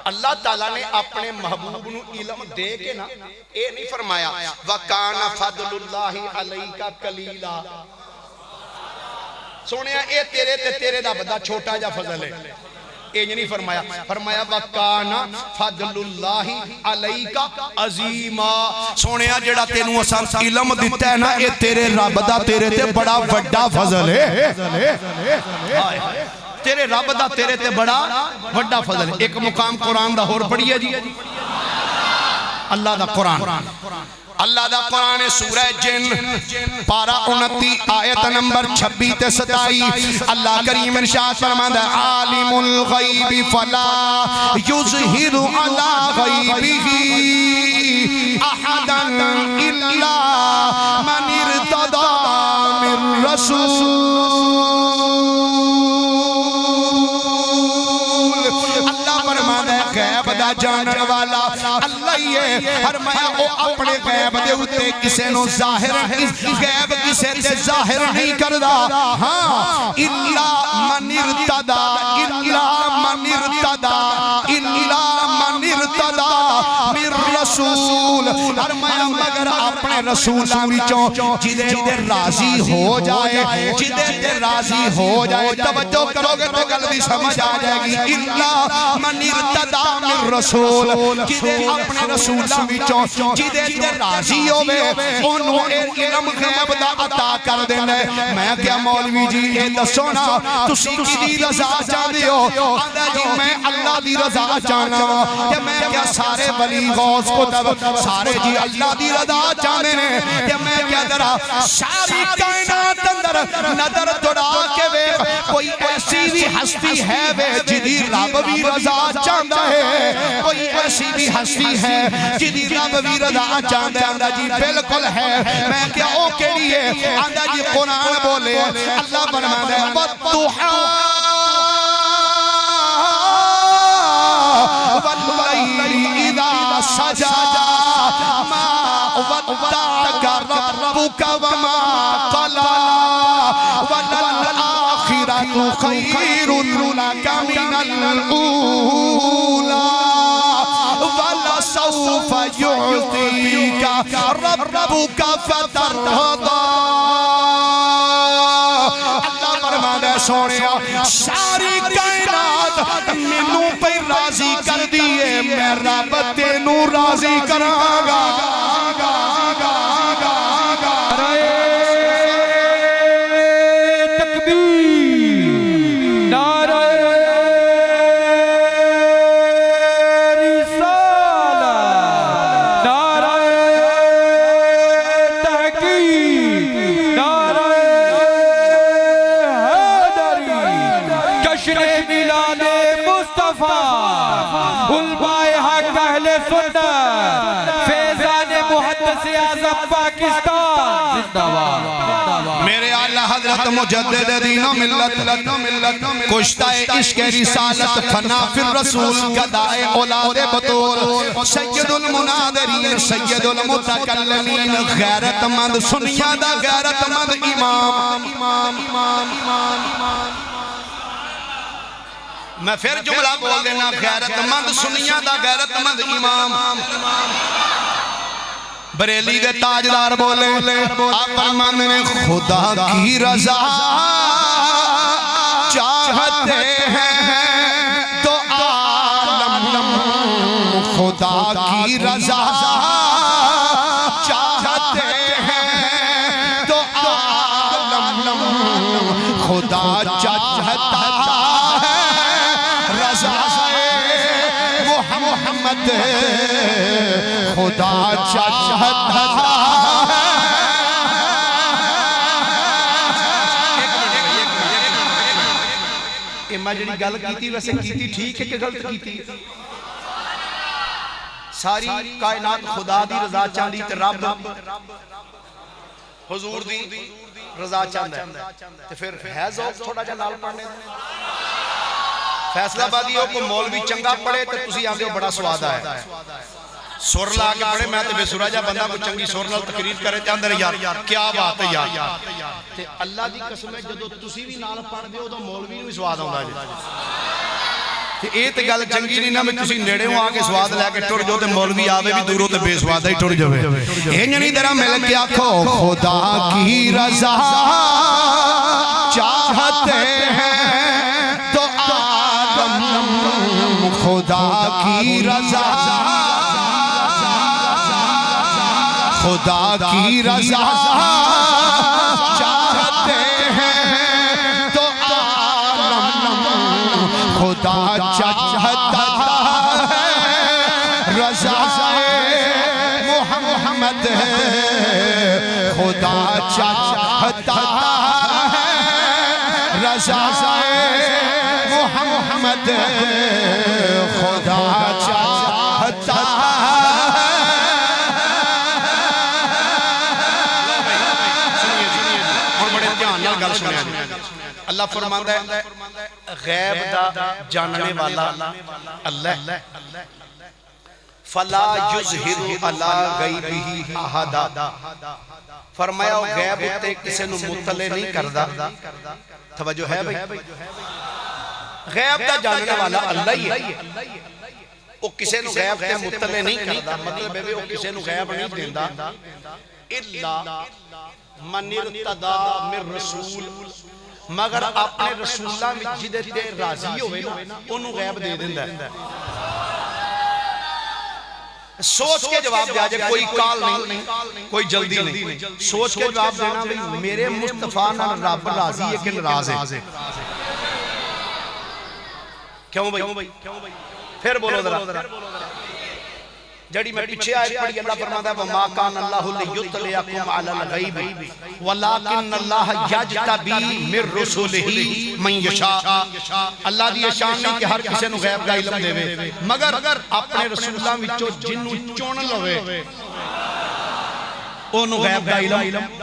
اللہ تعالیٰ نے اپنے محبوب نو علم دے کے نا اے نہیں فرمایا وَقَانَ فَضْلُ اللَّهِ عَلَيْكَ قَلِيلًا سونیا اے تیرے دا بڑا چھوٹا جا فضل ہے اے نہیں فرمایا وَقَانَ فَضْلُ اللَّهِ عَلَيْكَ عَظِيمًا سونیا جڑا تینوں اساں علم دیتا ہے نا اے تیرے رب دا تیرے تے بڑا وڈا فضل ہے تیرے رب دا تیرے تے بڑا وڈا فضل ہے ایک مقام قرآن دا ہور پڑھئے جی اللہ دا قرآن سورہ جن پارہ 29 آیت نمبر 26 تے 27 اللہ کریم ارشاد فرماتا ہے عالم الغیب فلا یظہر علی غیبہ احدا الا من ارتضی من رسول جانن والا اللہ ہی ہے فرمایا وہ اپنے غیب دے ہوتے کسے نو ظاہر غیب کسے تے ظاہر نہیں کردا ہاں الا من ارتضی من رسول فرمایا مگر اپنے رسولاں وچوں جدے راضی ہو جائے توجہ کرو گے تو گل بھی سمجھ آ جائے گی الا من ارتضی من رسول جدے اپنے رسولاں وچوں جدے راضی ہوے اونوں اے علم غیب دا عطا کر دینا میں کیا مولوی جی اے دسو نا تسی کدی رضا چاہندے ہو آندا جی میں اللہ دی رضا چاہنا وا کہ میں کیا سارے ولی غوث قطب سارے جی اللہ دی رضا چاہندے نے کہ میں کیا ذرا ساری کائنات اندر نظر دوڑا کے ویکھ کوئی ایسی بھی ہستی ہے وے جدی رب بھی رضا چاہندا ہے کوئی ایسی بھی ہستی ہے جدی رب بھی رضا چاہندا ہے آندا جی بالکل ہے میں کیا او کیڑی ہے آندا جی قرآن بولے اللہ فرماتا ہے والضحیٰ واللیل اذا سجا ما ودعك ربك وما قلى وللآخرة خير لك من الأولى ولسوف يعطيك ربك فترضى اللہ فرماتا ہے سونیا ساری کائنات مینوں پہ راضی کر دیئے میں رب تینوں راضی کراں گا جشن میلاد مصطفیٰ علماء حق اہل سنت فیضان محدث اعظم پاکستان زندہ باد میرے اعلیٰ حضرت مجدد دین و ملت کشتہ عشق رسالت فنا فی الرسول گدائے اولاد بطول سید المناظرین سید المتکلمین غیرت مند سنیا دا غیرت مند امام میں پھر جملہ بول دینا غیرت مند سنیا دا غیرت مند امام بریلی دے تاجدار بولے آپ فرمان نے خدا کی رضا چاہتے ہیں تو عالم خدا کی رضا چاہتے ہیں تو عالم خدا چاہتا ہے رضا محمد خدا چاہتا ہے میں جڑی گل کیتی ویسے کیتی ٹھیک ہے کہ غلط کیتی ساری کائنات خدا دی رضا چاندی تے رب حضور دی رضا چاند ہے تے پھر ہے ذوق تھوڑا جا نال پڑھنے فیصلہ بادی ہو کو مولوی چنگا پڑھے تے تسی آندے ہو بڑا سواد آیا سور لا کے پڑھے میں تے بے سورا جا بندہ کو چنگی سور نال تقریر کرے تے اندر یار کیا بات ہے یار تے اللہ دی قسم ہے جدو تسی بھی نال پڑھ دے ہو تو مولوی نو بھی سواد آندا جی تے اے تے گل چنگی نہیں نہ میں تسی نیڑے ہوں آکے سواد لے کے ٹر جو تے مولوی آوے بھی دوروں تے بے سواد ہی ٹر جاوے انجنی درہ مل کے آکھو خدا کی رضا چاہتے ہیں تو عالم خدا کی رضا خدا کی رضا چاہتے ہیں تو عالم خدا چاہتا ہے رضا محمد خدا چاہتا ہے رضا محمد خدا چاہتا ہے اللہ فرماندہ ہے غیب دا جاننے والا اللہ فلا یظہر علی غیبہ احدا فرمایا وہ غیب ہوتے کسے نو مطلع نہیں کردا توجہ ہے بھئی غیب دا جاننے والا اللہ ہی ہے وہ کسے نو غیب تے مطلع نہیں کردا مطلب ہے وہ کسے نو غیب نہیں دیندا الا من ارتضا من رسول مگر اپنے رسول اللہ میں جدے تے راضی ہوئے نا انہوں غیب دے دیں ہے سوچ کے جواب دیا جائے کوئی کال نہیں کوئی جلدی نہیں سوچ کے جواب دینا بھی میرے مصطفیٰ نہ رب راضی ہے کہ ناراض ہے کیوں بھائی پھر بولو ذرا جڑی میں پیچھے آئے پڑھی اللہ فرماتا ہے وَمَا كَانَ اللَّهُ لِيُطْلِعَكُمْ عَلَى الْغَيْبِ وَلَكِنَّ اللَّهَ يَجْتَبِي مِن رُّسُلِهِ مَن يَشَاءُ اللہ دی شان نہیں کہ ہر کسی نو غیب کا علم دے مگر اپنے رسول اللہ وچوں جنوں چن لوے اونوں غیب کا علم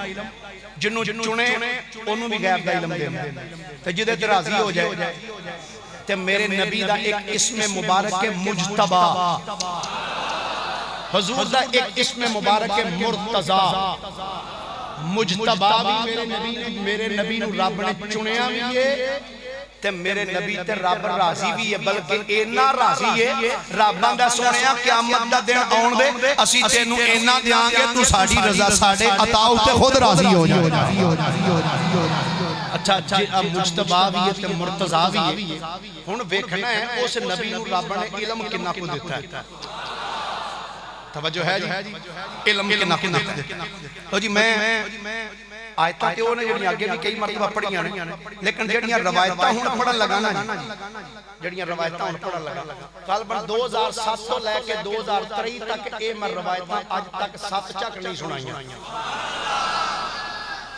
جنوں چنے اونوں بھی غیب کا علم دے تے جدے تے راضی ہو جائے تے میرے نبی دا ایک اسم مبارک ہے مجتبی حضور دا ایک اسم مبارک ہے مرتضی مجتبی بھی میرے نبی نو رب نے چنیا بھی ہے تے میرے نبی تے رب راضی بھی ہے بلکہ اینا راضی ہے رب دا سونیا قیامت دا دن آن دے اسی تینوں اینا دیاں گے تو ساڑی رضا ساڑے عطاؤ تے خود راضی ہو جائے اچھا مجتبی بھی ہے تے مرتضی بھی ہے ہن ویکھنا ہے اس نبی نو رب نے علم کنا کو دیتا ہے توجہ ہے جی علم کے ناکو دیتا ہے تو جی میں آیتاں تے وہ نے جڑی آگے بھی کئی مرتبہ پڑھیاں نے لیکن جڑیاں روایتاں ہوں پڑھن لگانا جی جڑیاں روایتاں ہوں پڑھن لگانا غالباً 2007 تو لے کے 2023 تک اے میں روایتاں آج تک 7 چک نہیں سنائیاں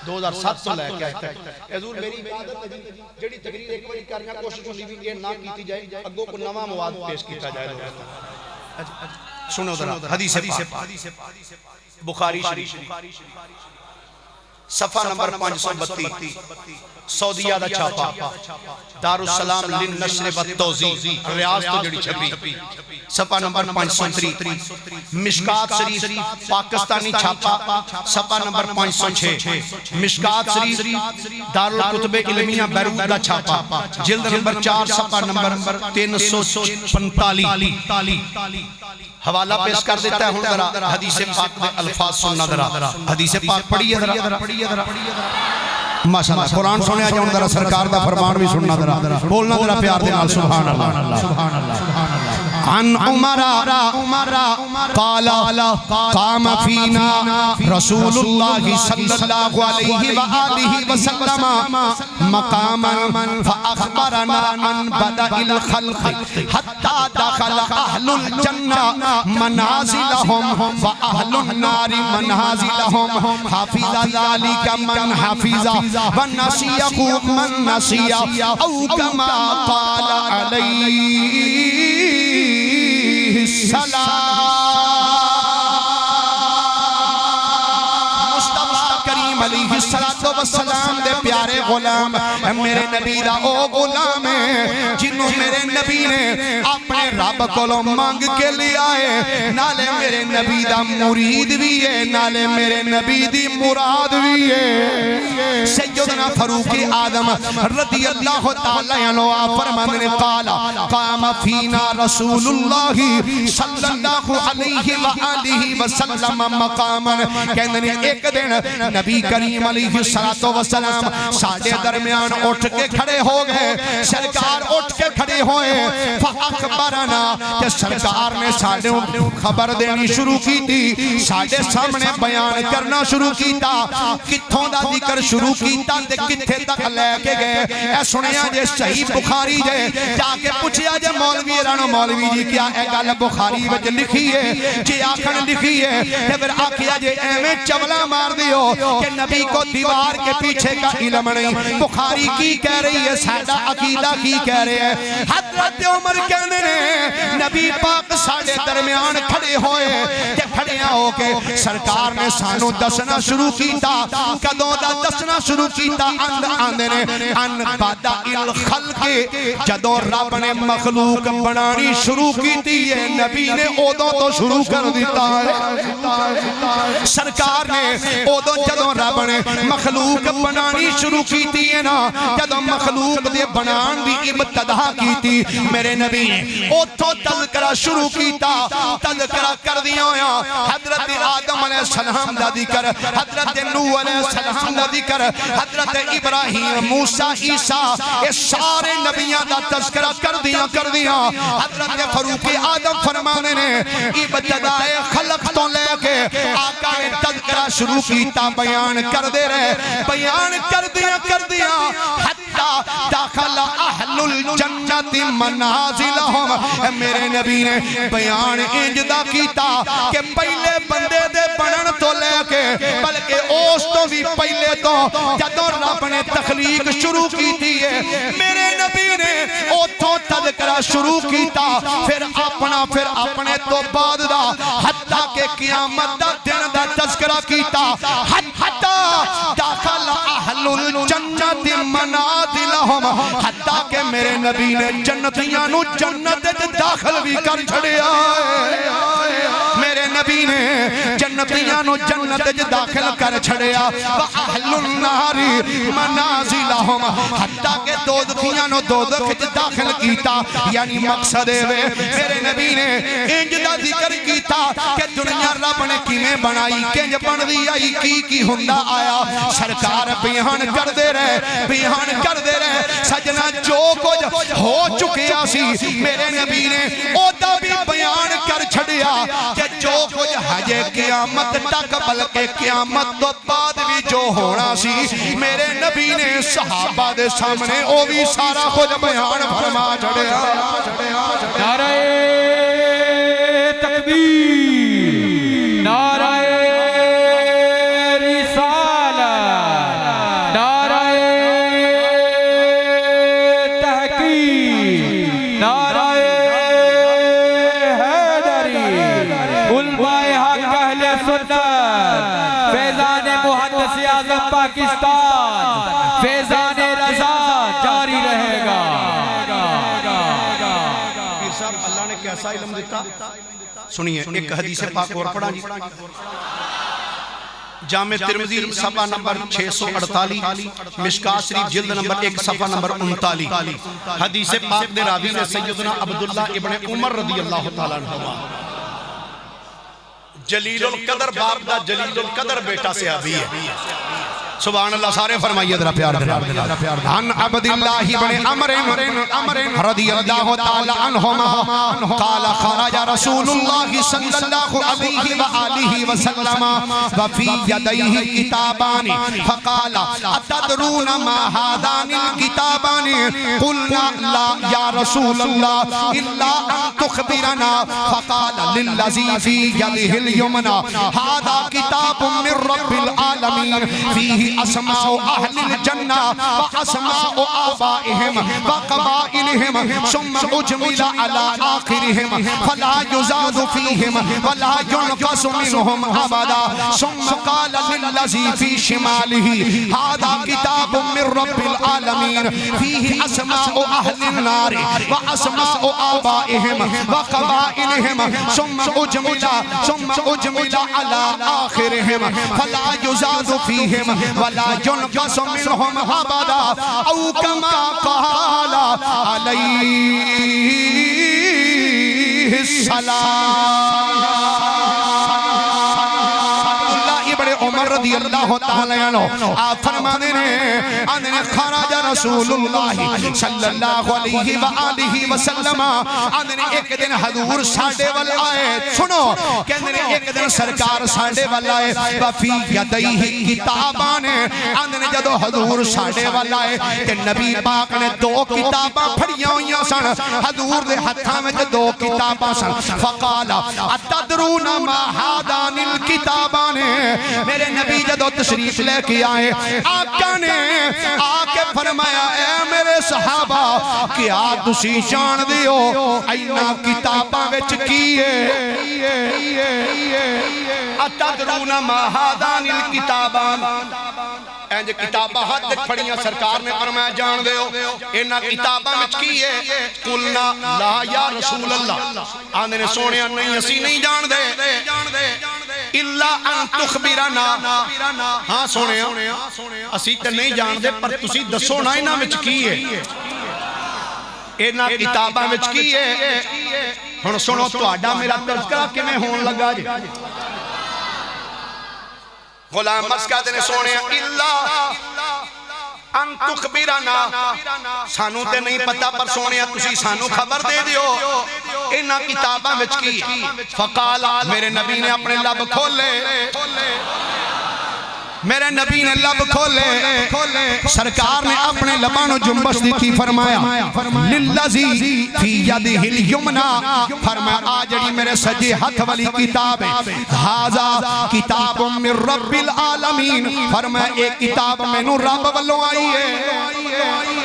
2007 تو لے کے آج تک حضور میری عبادت ہے جڑی تقریر ایک باری کرنا کوشش ہوندی بھی یہ نہ کیتی جائے اگوں کو نواں مواد پیش کیتا جائے سنو ذرا حدیث پاک بخاری شریف صفحہ نمبر 532 سعودیہ دا چھاپا دارالسلام للنشر والتوزیع ریاض تو جڑی چھپی صفحہ نمبر 503 مشکات شریف پاکستانی چھاپا صفحہ نمبر 506 مشکات شریف دارالکتب علمیہ بیروت دا چھاپا جلد نمبر 4 صفحہ نمبر 345 حوالہ پیش کر دیتا ہے ہوں ذرا حدیث پاک میں الفاظ سننا ذرا حدیث پاک پڑھیے ذرا ماشاءاللہ قرآن سنے آجاؤں ذرا سرکار دا فرمان بھی سننا ذرا بولنا ذرا پیار دینا سبحان اللہ عن عمر قال قام فينا رسول الله صلى الله عليه وآله وسلم مقاما فأخبرنا عن بدء الخلق حتى دخل أهل الجنة منازلهم وأهل النار منازلهم حفظ ذلك من حفظ ونسيه من نسي أو كما قال عليه السلام علیہ السلام دے پیارے غلام میرے نبی دا او غلام ہے جنہوں میرے نبی نے اپنے رب کو مانگ کے لیا ہے نالے میرے نبی دا مرید بھی ہے نالے میرے نبی دی مراد بھی ہے سیدنا فاروق آدم رضی اللہ تعالیٰ عنہ فرمان نے قام فینا رسول اللہ صلی اللہ علیہ وآلہ وسلم مقاما کہنے ایک دن نبی کریم علیہ السلام ساڑھے درمیان اٹھ کے کھڑے ہو گئے سرکار اٹھ کے کھڑے ہوئے فاخبرنا کہ سرکار نے ساڑھے خبر دینی شروع کی تھی ساڑھے سامنے بیان کرنا شروع کی تھا کتھوں دا ذکر شروع کی تھا تے کتھے تک لے کے گئے اے سنیا جے صحیح بخاری جے جا کے پوچھیا جے مولوی رانو مولوی جی کیا اے گل بخاری وچ لکھی ہے جی آکھن لکھی ہے تے پھر آکھیا جے ایویں چولا مار دیو کہ نبی کو دیوار کے پیچھے کا علم نہیں بخاری کی کہہ رہی ہے سادہ عقیدہ کی کہہ رہے ہیں حضرت عمر کہنے نے نبی پاک ساڑھے درمیان کھڑے ہوئے کہ کھڑے ہو کے سرکار نے سانو دسنا شروع کیتا کدوں دا دسنا شروع کیتا آندے نے ان بادہ الخلق جدوں رب نے مخلوق بنانی شروع کیتی ہے نبی نے اودوں تو شروع کر دیتا ہے سرکار نے اودوں جدوں رب نے مخلوق بنانی شروع کی تھی نا جدو مخلوق دے بنان دی ابتدا کی تھی میرے نبی نے اوتھو تذکرہ شروع کیتا تذکرہ کر دیا ہویا حضرت آدم علیہ السلام دا ذکر حضرت نوح علیہ السلام دا ذکر حضرت ابراہیم موسیٰ عیسیٰ اس سارے نبیان دا تذکرہ کر دیا حضرت فاروق آدم فرمانے نے ابتدائے خلق تو لے کے آقا نے تذکرہ شروع کیتا بیان کر دے رہے بیان کر دیا حتی داخل اہل الجنت منازلہم میرے نبی نے بیان انجدہ کیتا کہ پہلے بندے دے بنن تو لے کے بلکہ اوس تو بھی پہلے تو جدوں رب نے تخلیق شروع کی تھی ہے میرے نبی نے اوتھوں تذکرہ شروع کیتا پھر اپنے تو بعد دا حتی کہ قیامت دا دن دا تذکرہ کیتا حتی داخل اہل الجنت منازلہم حتی کہ میرے نبی نے جنتیاں نو جنت داخل بھی کر چھڑیا میرے نبی نے جنتیاں نو جنت داخل کر چھڑیا وَأَهْلُ النَّارِ مَنَازِلَهُمْ حتی کہ دوزخیاں نو دوزخ داخل کیتا یعنی مقصد ہے میرے نبی نے انجدہ ذکر کیتا کہ دنیا رب نے کیمیں بنائی کنج بن دی آئی کی ہندہ آیا سرکار بیان کر دے رہے سجنہ جو کچھ ہو چکیا سی میرے نبی نے اوہ بھی بیان کر چھڑیا کہ جو کچھ حجے قیامت تک بلکہ قیامت تو بعد بھی جو ہونا سی میرے نبی نے صحابہ دے سامنے او بھی سارا کچھ بیان فرما چھڑیا نعرہ تکبیر نعرہ رسالت پاکستان فیضان رضا جاری رہے گا۔ پیر صاحب اللہ نے کیسا علم دیتا سنیے ایک حدیث پاک اور پڑھا جی جامع ترمذی صفحہ نمبر 648 مشکات شریف جلد نمبر 1 صفحہ نمبر 39 حدیث پاک دے راوی نے سیدنا عبداللہ ابن عمر رضی اللہ تعالیٰ عنہ جلیل القدر باپ دا جلیل القدر بیٹا صحابی ہے سبحان اللہ سارے فرمائیے ذرا پیار عن عبداللہ بن عمر رضی اللہ تعالی عنہما قال خرج رسول اللہ صلی اللہ علیہ وآلہ وسلم وفی یدیہ کتابان فقال اتدرون ما هذان الكتابان قلنا لا یا رسول اللہ الا ان تخبرنا فقال للذی فی یدہ الیمنى هذا کتاب من رب العالمین فیہ اسماء اہل الجنہ واسماء آبائهم وقبائلهم ثم اجمل على آخرهم فلا يزاد فيهم ولا ينقص منهم ابدا ثم قال للذي في شماله هذا كتاب من رب العالمين فيه اسماء اهل النار واسماء آبائهم وقبائلهم ثم اجمل على آخرهم فلا يزاد فيهم ولا ينقص منهم ابدا او كما قال عليه السلام عمر رضی اللہ تعالی عنہ آپ فرمانے نے خرج رسول اللہ صلی اللہ علیہ وآلہ وسلم ایک دن حضور ساڑھے والا آئے سنو کہنے ایک دن سرکار ساڑھے والا آئے وفی یدیہ کتابان جدو حضور ساڑھے والا آئے کہ نبی پاک نے دو کتاباں پھڑیاں ہوئیاں سن حضور دے ہتھاں میں دو کتاباں سن فقالا اتدرون ما هذان الکتابان میرے نبی جدو تشریف لے کے آئے آقا نے آکے فرمایا اے میرے صحابہ کیا تسی جان دیو اینا کتاباں وچ کیے اتدرون ما هذان الکتابان اینج کتابہ حد تک پڑھیاں سرکار نے فرمایا جان دیو اینا کتابہ میں کیے قلنا لا یا رسول اللہ آنے نے سونیا نہیں اسی نہیں جان دے اللہ ان تخبرنا ہاں سونیا اسی تے نہیں جان دے پر تسی دسو نا اینا میں کیے اینا کتابہ میں کیے ہن سنو تو آڈا میرا تذکرہ کے میں ہون لگا جی غلام مسکہ دینے سونے اللہ ان تخبرنا سانو تے نہیں پتا پر سونے تسی سانو خبر دے دیو انہا کتابہ وچ کی فقالا میرے نبی نے اپنے لب کھولے میرے نبی نے لب کھولے سرکار نے اپنے لبانو جنبش دیتی فرمایا للذی فی یدہ الیمنى فرمایا آجڑی میرے سجی ہاتھ والی کتاب ہے ھذا کتاب من رب العالمین فرمایا ایک کتاب میں نو رب والوں آئی ہے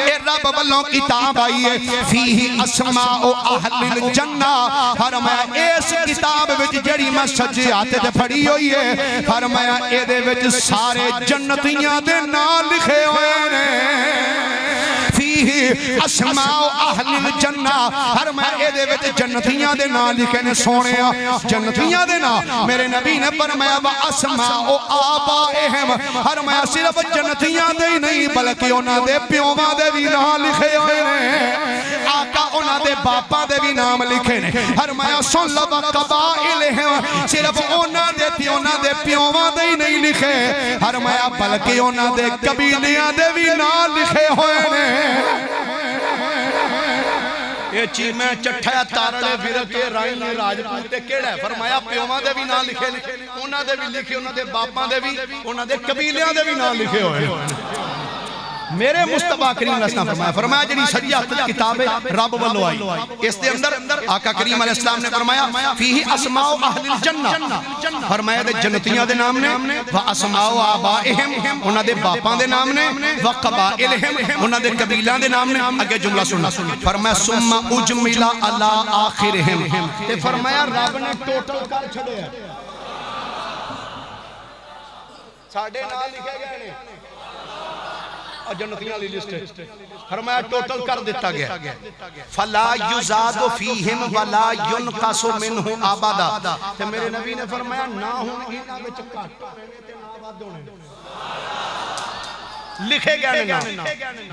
اے رب والوں کتاب آئی ہے فیہ اسماء اہل الجنہ فرمایا اس کتاب وچ جڑی میں سجی ہاتھ تے پڑھی ہوئی ہے فرمایا اے دے وچ سارے جنتیاں دے نام لکھے ہوئے ہیں فیہ اسماء اہل الجنہ ہر میں اے دے وچ جنتیاں دے نام لکھے نے سونیا جنتیاں دے نام میرے نبی نے فرمایا وا اسماء آبائہم ہر میں صرف جنتیاں دے ہی نہیں بلکہ انہاں دے پیواں دے بھی نام لکھے ہوئے ہیں آقا انہاں دے باپاں دے بھی نام لکھے نے ہر میں سن لو قبائلہم صرف انہاں دے پیواں دے ہی نہیں لکھے ہر میں بلکہ انہاں دے قبیلیاں دے بھی نام لکھے ہوئے ہیں یہ چیز میں چٹھایا تارڑے ویرکے رائن راجپوت تے کیڑا ہے فرمایا پیوما دے بھی نام لکھے انہاں دے بھی لکھے انہاں دے باپاں دے بھی انہاں دے قبیلیاں دے بھی نام لکھے ہوئے میرے مصطفیٰ کریم علیہ السلام فرمایا جنہی سجیہ کتاب رب والو آئی اس دے اندر آقا کریم علیہ السلام نے فرمایا فیہ اسماء اہل الجنہ فرمایا دے جنتیاں دے نام نے وَاسماء آبائہم انہاں دے باپاں دے نام نے وَقبائلہم انہاں دے قبیلہ دے نام نے اگے جملہ سننا فرمایا ثم اجمل علی آخرہم تے فرمایا رب نے ٹوٹل کر چھڑے ہیں ساڑھے نال لکھے گئے اور جنتیاں علی لسٹ فرمایا ٹوٹل کر دیتا گیا فلا یزاد فیہم ولا ینقص منہ ابدا تے میرے نبی نے فرمایا نہ ہون انہاں وچ گھٹ ہونے تے نہ ود ہونے لکھے گئے نا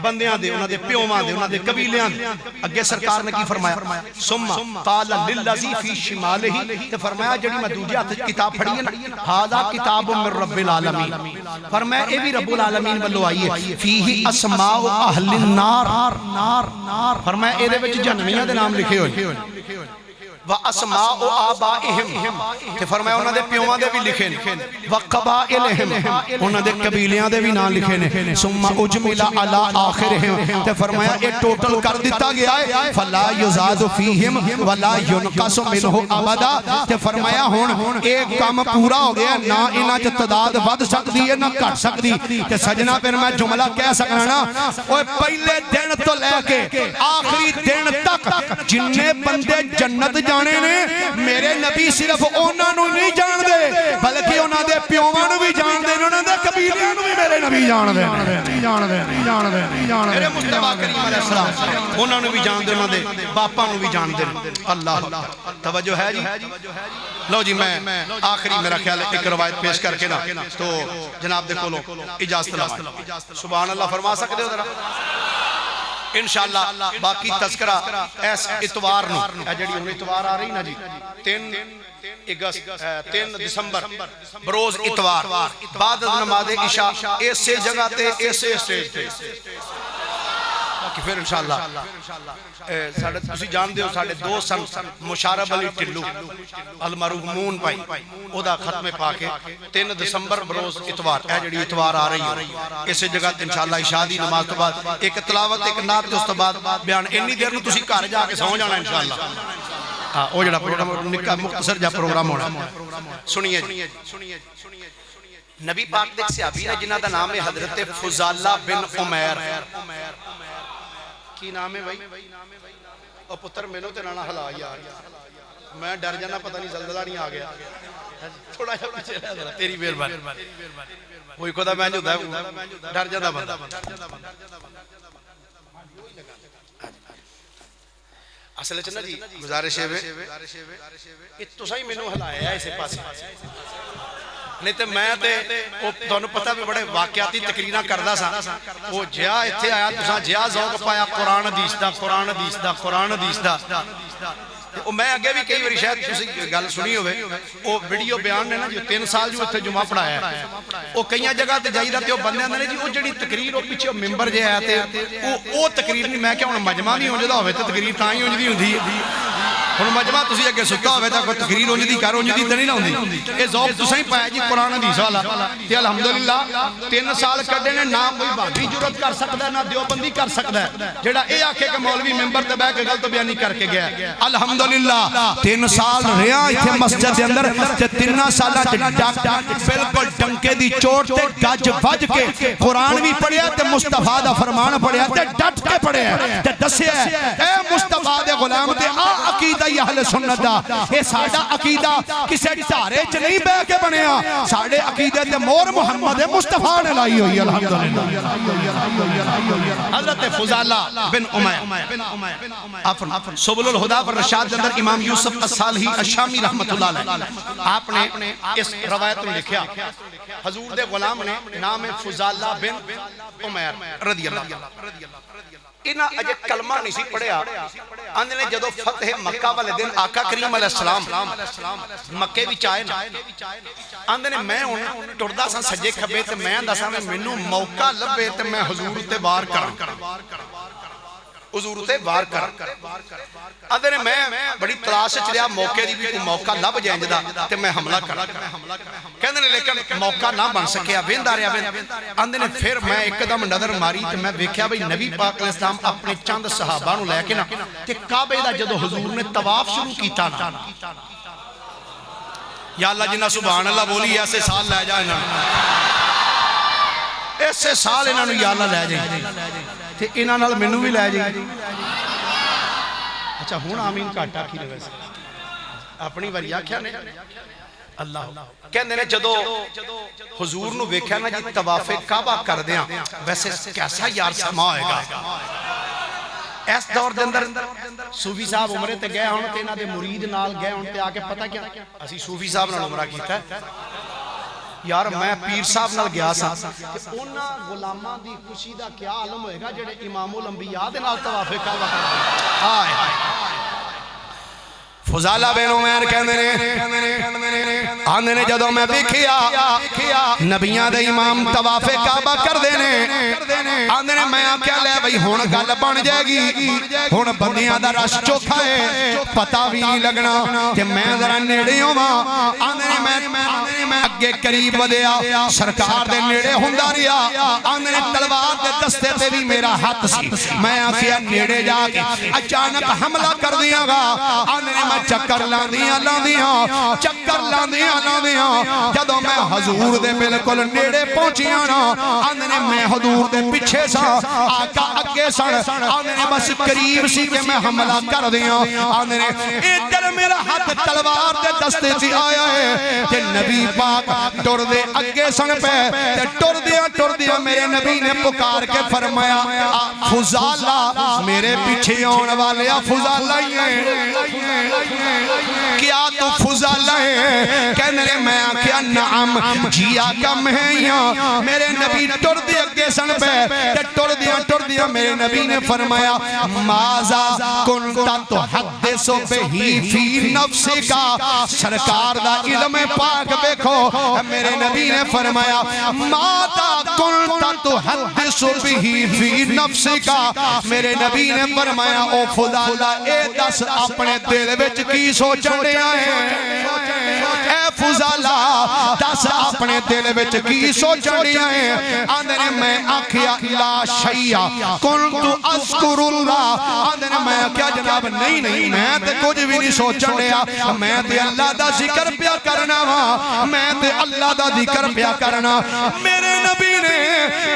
بندیاں دے انہاں دے پیوواں دے انہاں دے قبیلیاں دے اگے سرکار نے کی فرمایا ثم قال للذی فی شمالہ تے فرمایا جڑی میں دوجے ہاتھ کتاب پڑھی ہے نا ھذا کتاب من رب العالمین فرمایا اے بھی رب العالمین والوں آئی ہے فیہ اسماء اہل النار فرمایا اے دے وچ جہنمیاں دے نام لکھے ہوئے وَأَسْمَاءُ آبَائِهِمْ کہ فرمایا انہاں دے پیوواں دے بھی لکھے نے وَقَبَائِلِهِمْ انہاں دے قبیلیاں دے بھی نام لکھے نے ثُمَّ اُجْمِلَ عَلَىٰ آخِرِهِمْ تے فرمایا اے ٹوٹل کر دیتا گیا ہے فَلَا يُزَادُ فِيهِمْ وَلَا يُنْقَصُ مِنْهُ أَبَدًا تے فرمایا ہن ایک کام پورا ہو گیا نہ انہاں چ تعداد ود سکدی ہے نہ گھٹ سکدی تے سجنا پھر میں جملہ کہہ سکنا نا اوے پہلے دن تو لے کے آخری دن تک جننے بندے جنت جانے نے میرے نبی صرف انہاں نو نہیں جان دے بلکہ انہاں دے پیوواں نو بھی جان دے انہاں دے قبیلیاں نو بھی میرے نبی جان دے میرے مصطفیٰ کریم علیہ السلام انہاں نو بھی جان دے انہاں دے باپاں نو بھی جان دے اللہ توجہ ہے جی لو جی میں آخری میرا خیال ہے ایک روایت پیش کر کے نا تو جناب دے کولو اجازت لوا سبحان اللہ فرما سکتے ہو ذرا انشاءاللہ باقی تذکرہ ایس اتوار نو جڑی ہن اتوار آ رہی نا جی 3 دسمبر بروز اتوار بعد نماز عشاء ایسے جگہ تے ایسے اسٹیج تے کہ پھر انشاءاللہ تسی جان دیو ساڑھے 2 سن مشارب علی ٹلو المرحومون پائی او دا ختم پا کے 3 دسمبر بروز اتوار اے جڑی اتوار آ رہی ہے اسے جگہ انشاءاللہ عشاء دی نماز تو بعد ایک تلاوت ایک نعت تے اس تو بعد بیان انی دیر نو تسی گھر جا کے سو جانا انشاءاللہ او جڑا نکا مختصر جا پروگرام ہونا سنیے جی نبی پاک دیکھ صحابی نے جنہ دا نام ہے حضرت فضالہ بن عمیر کی نام ہے بھائی اور پتر میں نو تے نانا حلا یار میں ڈر جانا پتہ نہیں زلزلہ نہیں آ گیا تھوڑا جا پیچھے رہ ذرا تیری مہربانی وہی خدا میں جو ڈر جانا بندہ اصل چنا جی گزارش ہے اتو سائی میں نو ہلایا ہے اسے پاس نہیں تے میں تے دونوں پتہ بھی بڑے واقعاتی تقریرہ کردہ سا وہ جیا اتھے آیا تساں جیا ذوق پایا قرآن حدیث دا قرآن حدیث دا قرآن حدیث دا میں اگے بھی کئی باری شاید تسی گل سنی ہوئے وہ ویڈیو بیان نے نا جو 3 سال جو اتھے جمعہ پڑھایا ہے وہ کئیاں جگہ تے جائی دا تے وہ بندے اندر جی وہ جڑی تقریر وہ پیچھے ممبر جے آیا تے وہ تقریر نہیں میں کیا انہوں مجمع نہیں ہونجدہ ہوئے تے تقریر تاں ہی ہونجدی ہوندی ہن مجمع تسی اگے ستا ہوئے تے کوئی تقریر ہونجدی کر ہونجدی تے نہیں ہوندی اے ذوق تساں ہی پایا جی قرآن حدیث والا تے الحمدللہ 3 سال کڈے نے نہ کوئی بھابی جرت کر سکدا ہے نہ دیوبندی کر سکدا ہے جڑا اے آکھے کہ مولوی ممبر تے بیٹھ کے غلط بیانی کر کے گیا الحمدللہ 3 سال رہیا ایتھے مسجد دے اندر تے 3 سالاں تے بالکل ڈنکے دی چوٹ تے گج وج کے قرآن بھی پڑھیا تے مصطفیٰ دا فرمان پڑھیا تے ڈٹ کے پڑھیا تے دسیا اے مصطفیٰ دے غلام تے عقیدہ اہل سنت دا اے ساڈا عقیدہ کسے ڈھارے چ نہیں بہ کے بنیا ساڈے عقیدے تے مور محمد مصطفیٰ نے لائی ہوئی الحمدللہ حضرت فضالہ بن عمیر سبل الہدا پر رشاد کے اندر امام یوسف الصالحی الشامی رحمت اللہ علیہ آپ نے اس روایت میں لکھیا حضور دے غلام نے نام فضالہ بن عمیر رضی اللہ انہاں اجے کلمہ نہیں سی پڑھیا اندھے نے جدو فتح مکہ والے دن آقا کریم علیہ السلام مکے بھی چاہے نا اندھے نے میں انہیں ٹردہ سا سجے کھبے تے میں اندھا سا میں منو موقع لبے تے میں حضور تے وار کروں حضور تے وار کروں اندھے نے میں بڑی تلاش چلیا موقع دی بھی موقع لب جائیں جدا تے میں حملہ کروں کہنے نے لیکن موقع نہ بن سکیا ویندہ رہا اندھے نے پھر میں ایک دم نظر ماری تے میں ویکھیا بھئی نبی پاک علیہ السلام اپنے چند صحابہ نو لے کے نا تے کعبے دا جدو حضور نے طواف شروع کیتا نا یا اللہ جنہ سبحان اللہ بولی ایسے سال لے جائے نا ایسے سال انہوں نے یا اللہ لے جائے تے انہوں نے منو بھی لے جائے اچھا ہون آمین کاٹا کی رویسے اپنی وریہ کیا نے اللہ کہندے نے جدو حضور نو ویکھیا نا جی طواف کعبہ کر دیاں ویسے کیسا یار سما ہوئے گا اس دور دے اندر صوفی صاحب عمرے تے گئے ہون تے انہاں دے مرید نال گئے ہون تے آ کے پتہ کیا اسی صوفی صاحب نال عمرہ کیتا ہے یار میں پیر صاحب نال گیا سا تے انہاں غلاماں دی خوشی دا کیا عالم ہوئے گا جڑے امام الانبیاء دے نال طواف کعبہ کردے ہائے فضالہ بن عمیر آندے نے جدوں میں دیکھیا نبیاں دے امام طواف کعبہ کردے نے آندے نے میں آکھیا لے بھئی ہن گل بن جائے گی ہن بندیاں دا رش چوکھا ہے پتہ بھی نہیں لگنا کہ میں ذرا نیڑے ہوواں آندے نے میں اگے قریب ودیا سرکار دے نیڑے ہوندا رہیا آندے نے تلوار دے دستے تے بھی میرا ہاتھ سی میں آکھیا نیڑے جا کے اچانک حملہ کر دیاں گا آندے نے چکر لاندیاں چکر لاندیاں جدوں میں حضور دے بالکل نیڑے پہنچیاں نا آندے نے میں حضور دے پیچھے سا آقا اگے سن آندے نے بس قریب سی کہ میں حملہ کر دیاں آندے نے ادھر میرا ہاتھ تلوار دے دستے سے آیا ہے کہ نبی پاک ٹر دے اگے سن پہ ٹر دیا میرے نبی نے پکار کے فرمایا فضالہ میرے پیچھے آن والے فضالہ ہی ہیں کیا تو فضالہ ہے کہنے لے میں آکھیا نعم جی آقا مہیاں میرے نبی ٹر دے اگے سن پہ ٹر دیا میرے نبی نے فرمایا مازا کنتا تو حدث بہی فی نفس کا سرکار دا علم پاک دیکھو میرے نبی نے فرمایا مازا کنتا تو حدث بہی فی نفس کا میرے نبی نے فرمایا او فضالہ اے دس اپنے دل وچ کی سوچن دیا ہے اے فضالہ دس اپنے دل وچ کی سوچن دیا ہے آندے نے میں آکھیا لا شیعہ کنتو اذکر اللہ آندے نے میں آکھیا جناب نہیں میں تے کچھ بھی نہیں سوچن دیا میں تے اللہ دا ذکر پیا کرنا وا میں تے اللہ دا ذکر پیا کرنا میرے نبی نے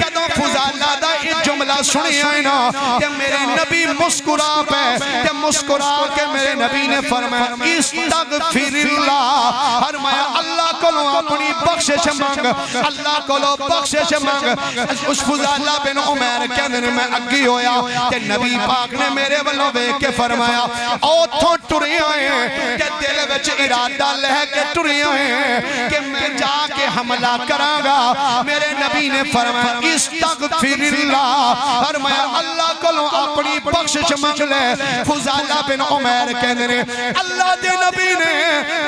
جدوں فضالہ دا یہ جملہ سنیا ہے نا کہ میرے نبی مسکرا پہ کہ مسکرا کے میرے نبی نے فرمایا استغفر اللہ فرمایا اللہ کو لو اپنی بخشش مانگ اللہ کو لو بخشش مانگ اس فضالہ بن عمیر کہنے میں اگی ہویا کہ نبی پاک نے میرے والوں بے کے فرمایا او تھو ٹرے آئے کہ دل وچ ارادہ لہ کے ٹرے آئے کہ میں جا کے حملہ کراں گا میرے نبی نے فرمایا استغفر اللہ فرمایا اللہ کو لو اپنی بخشش مانگ لے فضالہ بن عمیر کہنے اللہ دے نبی نے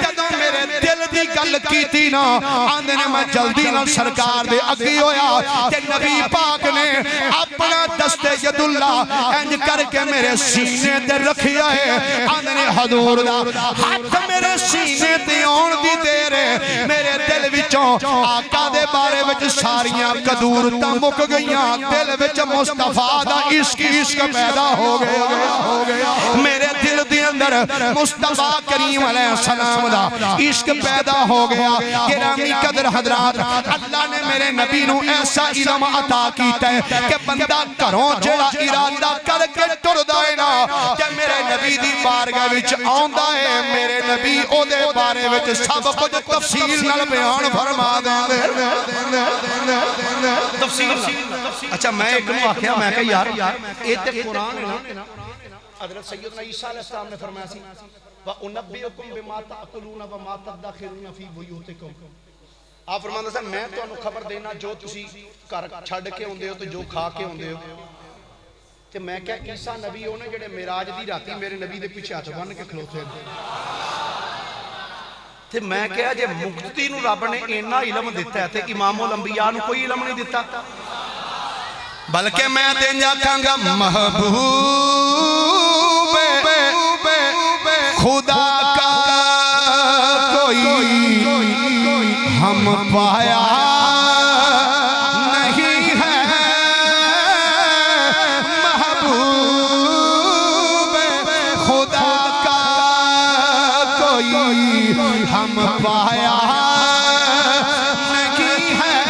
جدوں میرے دل دی گل کی تھی نا آندے نے میں جلدی نہ سرکار دے اگی ہویا کہ نبی پاک نے اپنا دست ید اللہ انج کر کے میرے سینے تے رکھیا ہے آندے نے حضور دا ہاتھ میرے سینے تے آن دی دے میرے دل وچوں آقا دے بارے وچ ساریاں قدورتاں مک گئیاں دل وچ مصطفیٰ دا عشق پیدا ہو گیا میرے دل دے اندر مصطفیٰ کریم علیہ السلام دا عشق پیدا ہو گیا گرامی قدر حضرات اللہ نے میرے نبی نو ایسا علم عطا کیتا ہے کہ بندہ کروں جڑا ارادہ کر کے ٹر دائے نا کہ میرے نبی دی بارگاہ وچ آندا ہے میرے نبی او دے بارے وچ سب کچھ تفصیل نال بیان فرما دے تفصیل اچھا میں ایک نو آکھیا میں کہ یار اے تے قرآن ہے نا حضرت سیدنا عیسیٰ علیہ السلام نے فرمایا سی وَأُنَبِّئُكُمْ بِمَا تَأْكُلُونَ وَمَا تَدَّخِرُونَ فِي بُيُوتِكُمْ آپ فرماندہ صاحب میں تو انہوں خبر دینا جو تسی کر چھڑ کے ہوندے ہو تو جو کھا کے ہوندے ہو کہ میں کیا عیسیٰ نبی ہونے جڑے میراج دی راتی میرے نبی دے پیچھے ہاتھ بن کے کھلوتے ہیں تے میں کیا جے مقتدی نو رب نے اینا علم دیتا ہے تے امام الانبیاء نو کوئی علم نہیں دیتا بلکہ میں تینجا کھانگا محبوب خدا کا کوئی ہم پایا نہیں ہے محبوب خدا کا کوئی ہم پایا نہیں ہے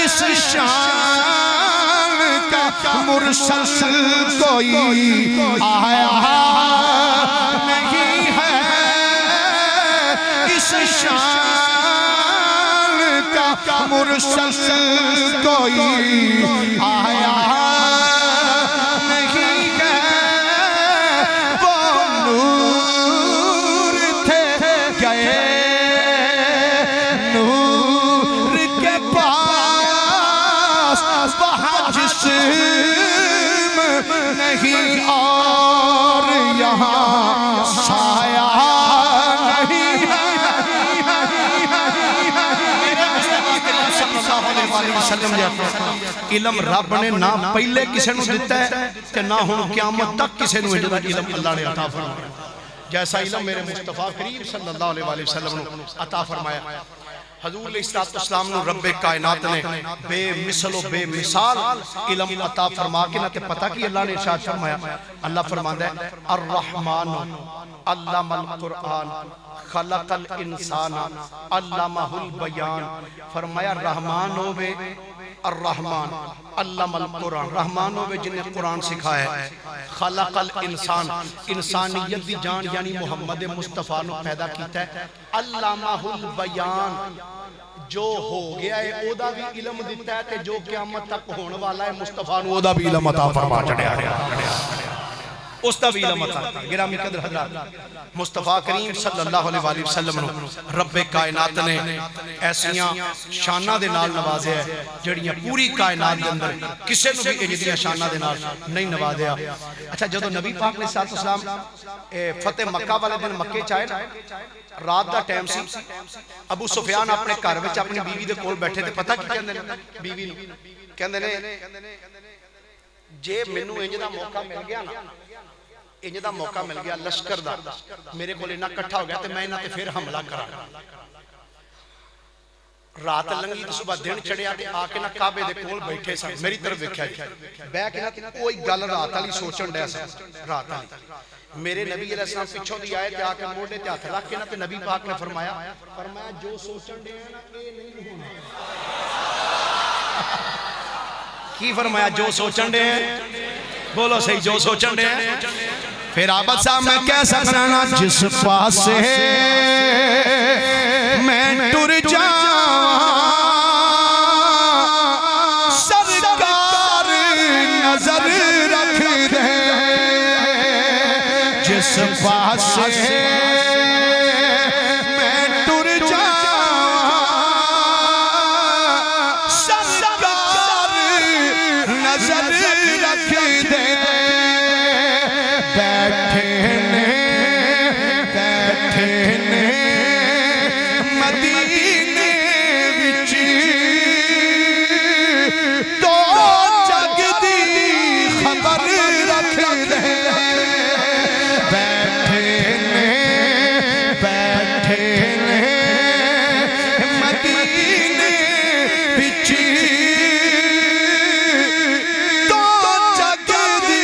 اس شان کا مرسل کوئی آیا نہیں ہے مرسل کوئی آیا نہیں ہے وہ نور تھے گئے نور کے پاس وہاں جسم نہیں اور یہاں سایہ نہیں ہے علم رب نے نہ پہلے کسے نو دیتا ہے کہ نہ ہن قیامت تک کسے نو اجدا علم اللہ نے عطا فرمایا جیسا علم میرے مصطفیٰ کریم صلی اللہ علیہ وسلم نے عطا فرمایا حضور علیہ السلام نے رب کائنات نے بے مثل و بے مثال علم عطا فرما کے نہ تے پتہ کی اللہ نے ارشاد فرمایا اللہ فرماندا ہے الرحمن علم القرآن خلق الانسان علمہ البیان فرمایا رحمان ہوئے الرحمن علم القرآن رحمان ہوئے جنہیں قرآن سکھایا ہے خلق الانسان انسانیت دی جان یعنی محمد مصطفیٰ نے پیدا کیتا ہے علمہ البیان جو ہو گیا ہے او دا بھی علم دیتا ہے کہ جو قیامت تک ہونے والا ہے مصطفیٰ نے او دا بھی علم عطا فرما چڑھیا ہے اس دا بھی علم عطا گرامی قدر حضرات مصطفیٰ کریم صلی اللہ علیہ وسلم رب کائنات نے ایسیاں شانہ دے نال نوازے ہیں جڑیاں پوری کائنات دے اندر کسے نو بھی اجدیاں شانہ دے نال نہیں نوازے ہیں اچھا جدو نبی پاک علیہ السلام فتح مکہ والے دن مکے چاہے رات دا ٹائم سی ابو سفیان اپنے گھر وچ اپنی بیوی دے کول بیٹھے تے پتہ کی کہندے نے بیوی نو کہندے نے جے مینوں انج دا موقع مل گیا نا انج دا موقع مل گیا لشکر دا میرے کول انہاں اکٹھا ہو گیا تے میں انہاں تے پھر حملہ کراں رات لنگی تے صبح دن چڑھیا تے آ کے نا کعبے دے کول بیٹھے سن میری طرف ویکھیا بیٹھ کے نا کوئی گل رات والی سوچن ڈیا سی رات والی میرے نبی علیہ السلام پیچھوں دی آئے تے آ کے موڑے تے ہاتھ رکھ کے نا تے نبی پاک نے فرمایا جو سوچن ڈیا نا اے نہیں ہونا کی فرمایا جو سوچن ڈیا بولو صحیح جو سوچن ڈیا پھر آباد صاحب میں کہہ سکنا جس پاس ہے میں ٹر جاؤں سرکار نظر رکھ دے جس پاس ہے میں ٹر جاؤں سرکار نظر رکھ دے بیٹھے نے مدینے وچ تو جگ دی خبر رکھ دے بیٹھے نے مدینے وچ تو جگ دی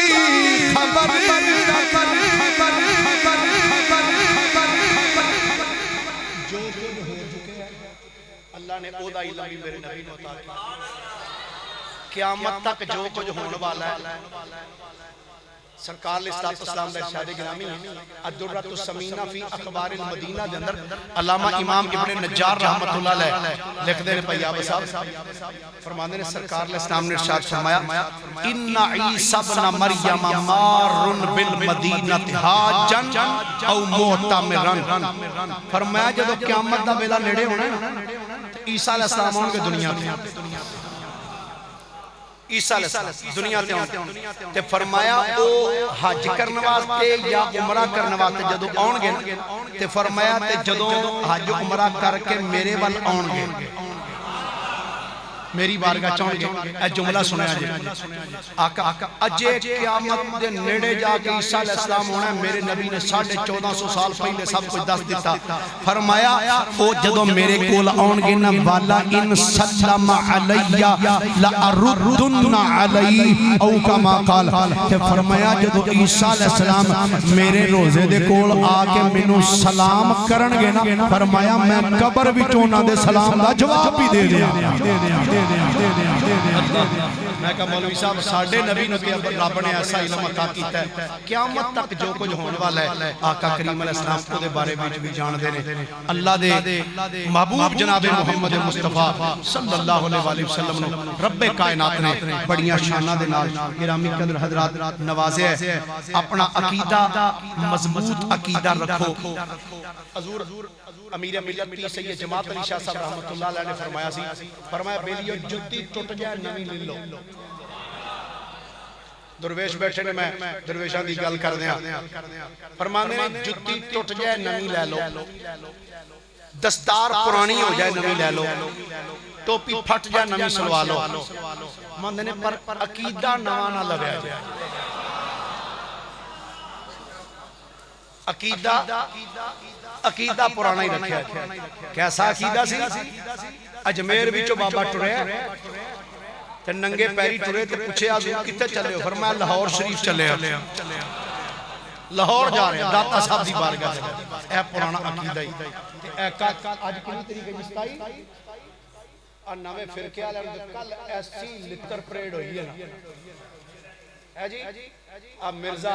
خبر اللہ نے او دا علم بھی میرے نبی نے عطا کیا قیامت تک جو کچھ ہونے والا ہے سرکار علیہ السلام دا ارشاد گرامی الدرۃ الثمینہ فی اخبار المدینہ دے اندر علامہ امام ابن نجار رحمۃ اللہ علیہ لکھ دے نے پیاب صاحب فرماندے نے سرکار علیہ السلام نے ارشاد فرمایا ان عیسی ابن مریم مار بالمدینہ حاجن او معتمرن فرمایا جب قیامت دا ویلا نیڑے ہونا ہے عیسیٰ علیہ السلام ہوں گے دنیا پہ عیسیٰ علیہ السلام دنیا تے ہوں تے فرمایا او حج کرنے واسطے یا عمرہ کرنے واسطے جدو آن گے تے فرمایا تے جدو حج عمرہ کر کے میرے وال آن گے میری بارگاہ چاہن گے اے جملہ سنیا جی آقا اجے قیامت دے نیڑے جا کے عیسیٰ علیہ السلام ہونا ہے میرے نبی نے 1450 سال پہلے سب کچھ دست دیتا فرمایا او جدو میرے کول آن گے نا والا ان سلم علیہ لأردن علیہ او کما قال کہ فرمایا جدو عیسیٰ علیہ السلام میرے روزے دے کول آ کے منو سلام کرن گے نا فرمایا میں قبر بھی چونا دے سلام دا جواب بھی دے دیا میں کہا مولوی صاحب ساڑھے نبی نے رب نے ایسا علم عطا کیتا ہے قیامت تک جو کچھ ہونے والا ہے آقا کریم علیہ السلام کو دے بارے میں بھی جان دے نے اللہ دے محبوب جناب محمد مصطفیٰ صلی اللہ علیہ وسلم نے رب کائنات نے بڑیاں شانہ دے نال گرامی قدر حضرات نوازے ہے اپنا عقیدہ مضبوط عقیدہ رکھو حضور امیر ملت پیر سید جماعت علی شاہ صاحب رحمت اللہ علیہ نے فرمایا سی فرمایا بیلیو جتی ٹوٹ جائے نوی لے لو درویش بیٹھے نے میں درویشان دی گل کر دیا فرمانے نے جتی ٹوٹ جائے نوی لے لو دستار پرانی ہو جائے نوی لے لو ٹوپی پھٹ جائے نوی سلوا لو ماندے نے پر عقیدہ نوانا لگیا جائے عقیدہ پرانا ہی رکھیا ہے کیسا عقیدہ سی اجمیر بچو بابا ٹرے تے ننگے پیری ٹرے تے پوچھے حضور کتے چلے ہو فرمایا لاہور شریف چلے ہو لاہور جا رہے ہیں داتا صاحب دی بارگاہ سے اے پرانا عقیدہ ہی اے آج کنی طریقے جستائی اور نوے فرقے والے کل ایسی لتر پریڈ ہوئی ہے نا اے جی اب مرزا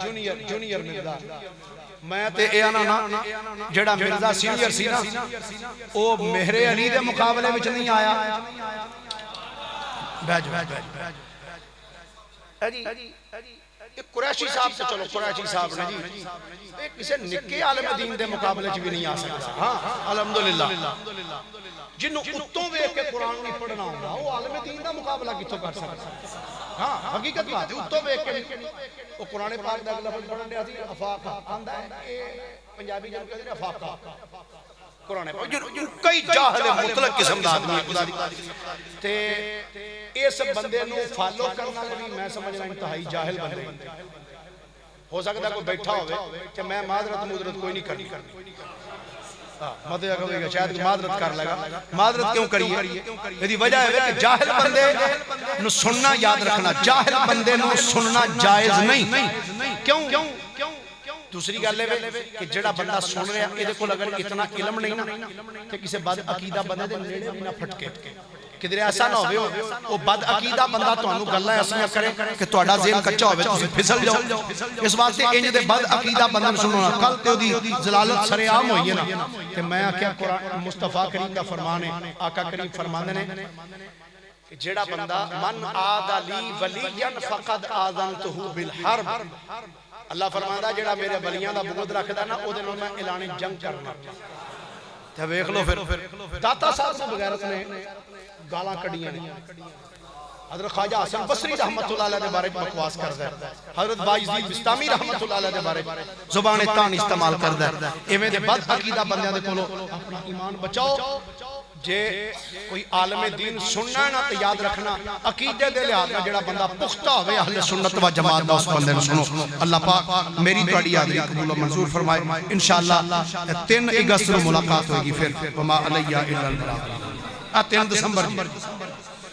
جونیئر مرزا میں تے اے آنا نا جڑا مرزا سینئر سی نا او مہر علی دے مقابلے وچ نہیں آیا بیجو قریشی صاحب سے چلو قریشی صاحب نے جی کسے نکے عالم دین دے مقابلے چ بھی نہیں آ سکتا ہاں الحمدللہ جنہوں اتوں ویکھ کے قرآن نہیں پڑھنا ہوگا وہ عالم دین دا مقابلہ کتوں کر سکتا ہاں حقیقت بات ہے اتوں ویکھ کے وہ قرآن پاک دا لفظ پڑھن دیا سی افاقہ آندا ہے پنجابی جن کہتے ہیں افاقہ قرآن پاک کئی جاہل مطلق قسم دا آدمی خدا دی تے اس بندے نو فالو کرنا بھی میں سمجھنا انتہائی جاہل بندے ہو سکتا ہے کوئی بیٹھا ہوئے کہ میں معذرت کوئی نہیں کرنی شاید معذرت کر لگا معذرت کیوں کریے یدی وجہ ہے کہ جاہل بندے نو سننا یاد رکھنا جاہل بندے نو سننا جائز نہیں کیوں دوسری گل ہے کہ جڑا بندہ سن رہا ہے کو اگر اتنا علم نہیں نا کہ کسی بد عقیدہ بندے دے نیڑے بھی نہ پھٹکے کدھر ایسا نہ ہوئے وہ بد عقیدہ بندہ تو گلہ ایسا کرے کہ توڑا ذہن کچھا ہوئے تو پھسل جاؤ اس واسطے انج دے بد عقیدہ بندہ سننا کل تے دی زلالت سر عام ہوئی ہے نا کہ میں کیا قرآن مصطفیٰ کریم کا فرمانے آقا کریم فرمانے نے جیڑا بندہ من آدھا لی ولین فقد آذنتہو بالحرب اللہ فرماندہ جیڑا میرے ولیاں دا بغض رکھدا نا او دے نال میں اعلان جنگ کرنا تے ویکھ لو پھر داتا صاحب سے بغیرت نے گالاں کڑیاں حضرت خواجہ حسن بصری رحمت اللہ علیہ دے بارے بکواس کردا ہے حضرت بایزید بستامی رحمت اللہ علیہ دے بارے زبان تان استعمال کردا ہے ایویں دے بد عقیدہ بندیاں دے کولوں اپنا ایمان بچاؤ جے کوئی عالم دین سننا ہے نا تو یاد رکھنا عقیدے دے لحاظ میں جڑا بندہ پختہ ہوئے اہل سنت و جماعت دا اس بندے نے سنو اللہ پاک میری توڑی حاضری قبول و منظور فرمائے انشاءاللہ 3 اگست کو ملاقات ہوگی پھر وما علیہ الا البلاغ 3 دسمبر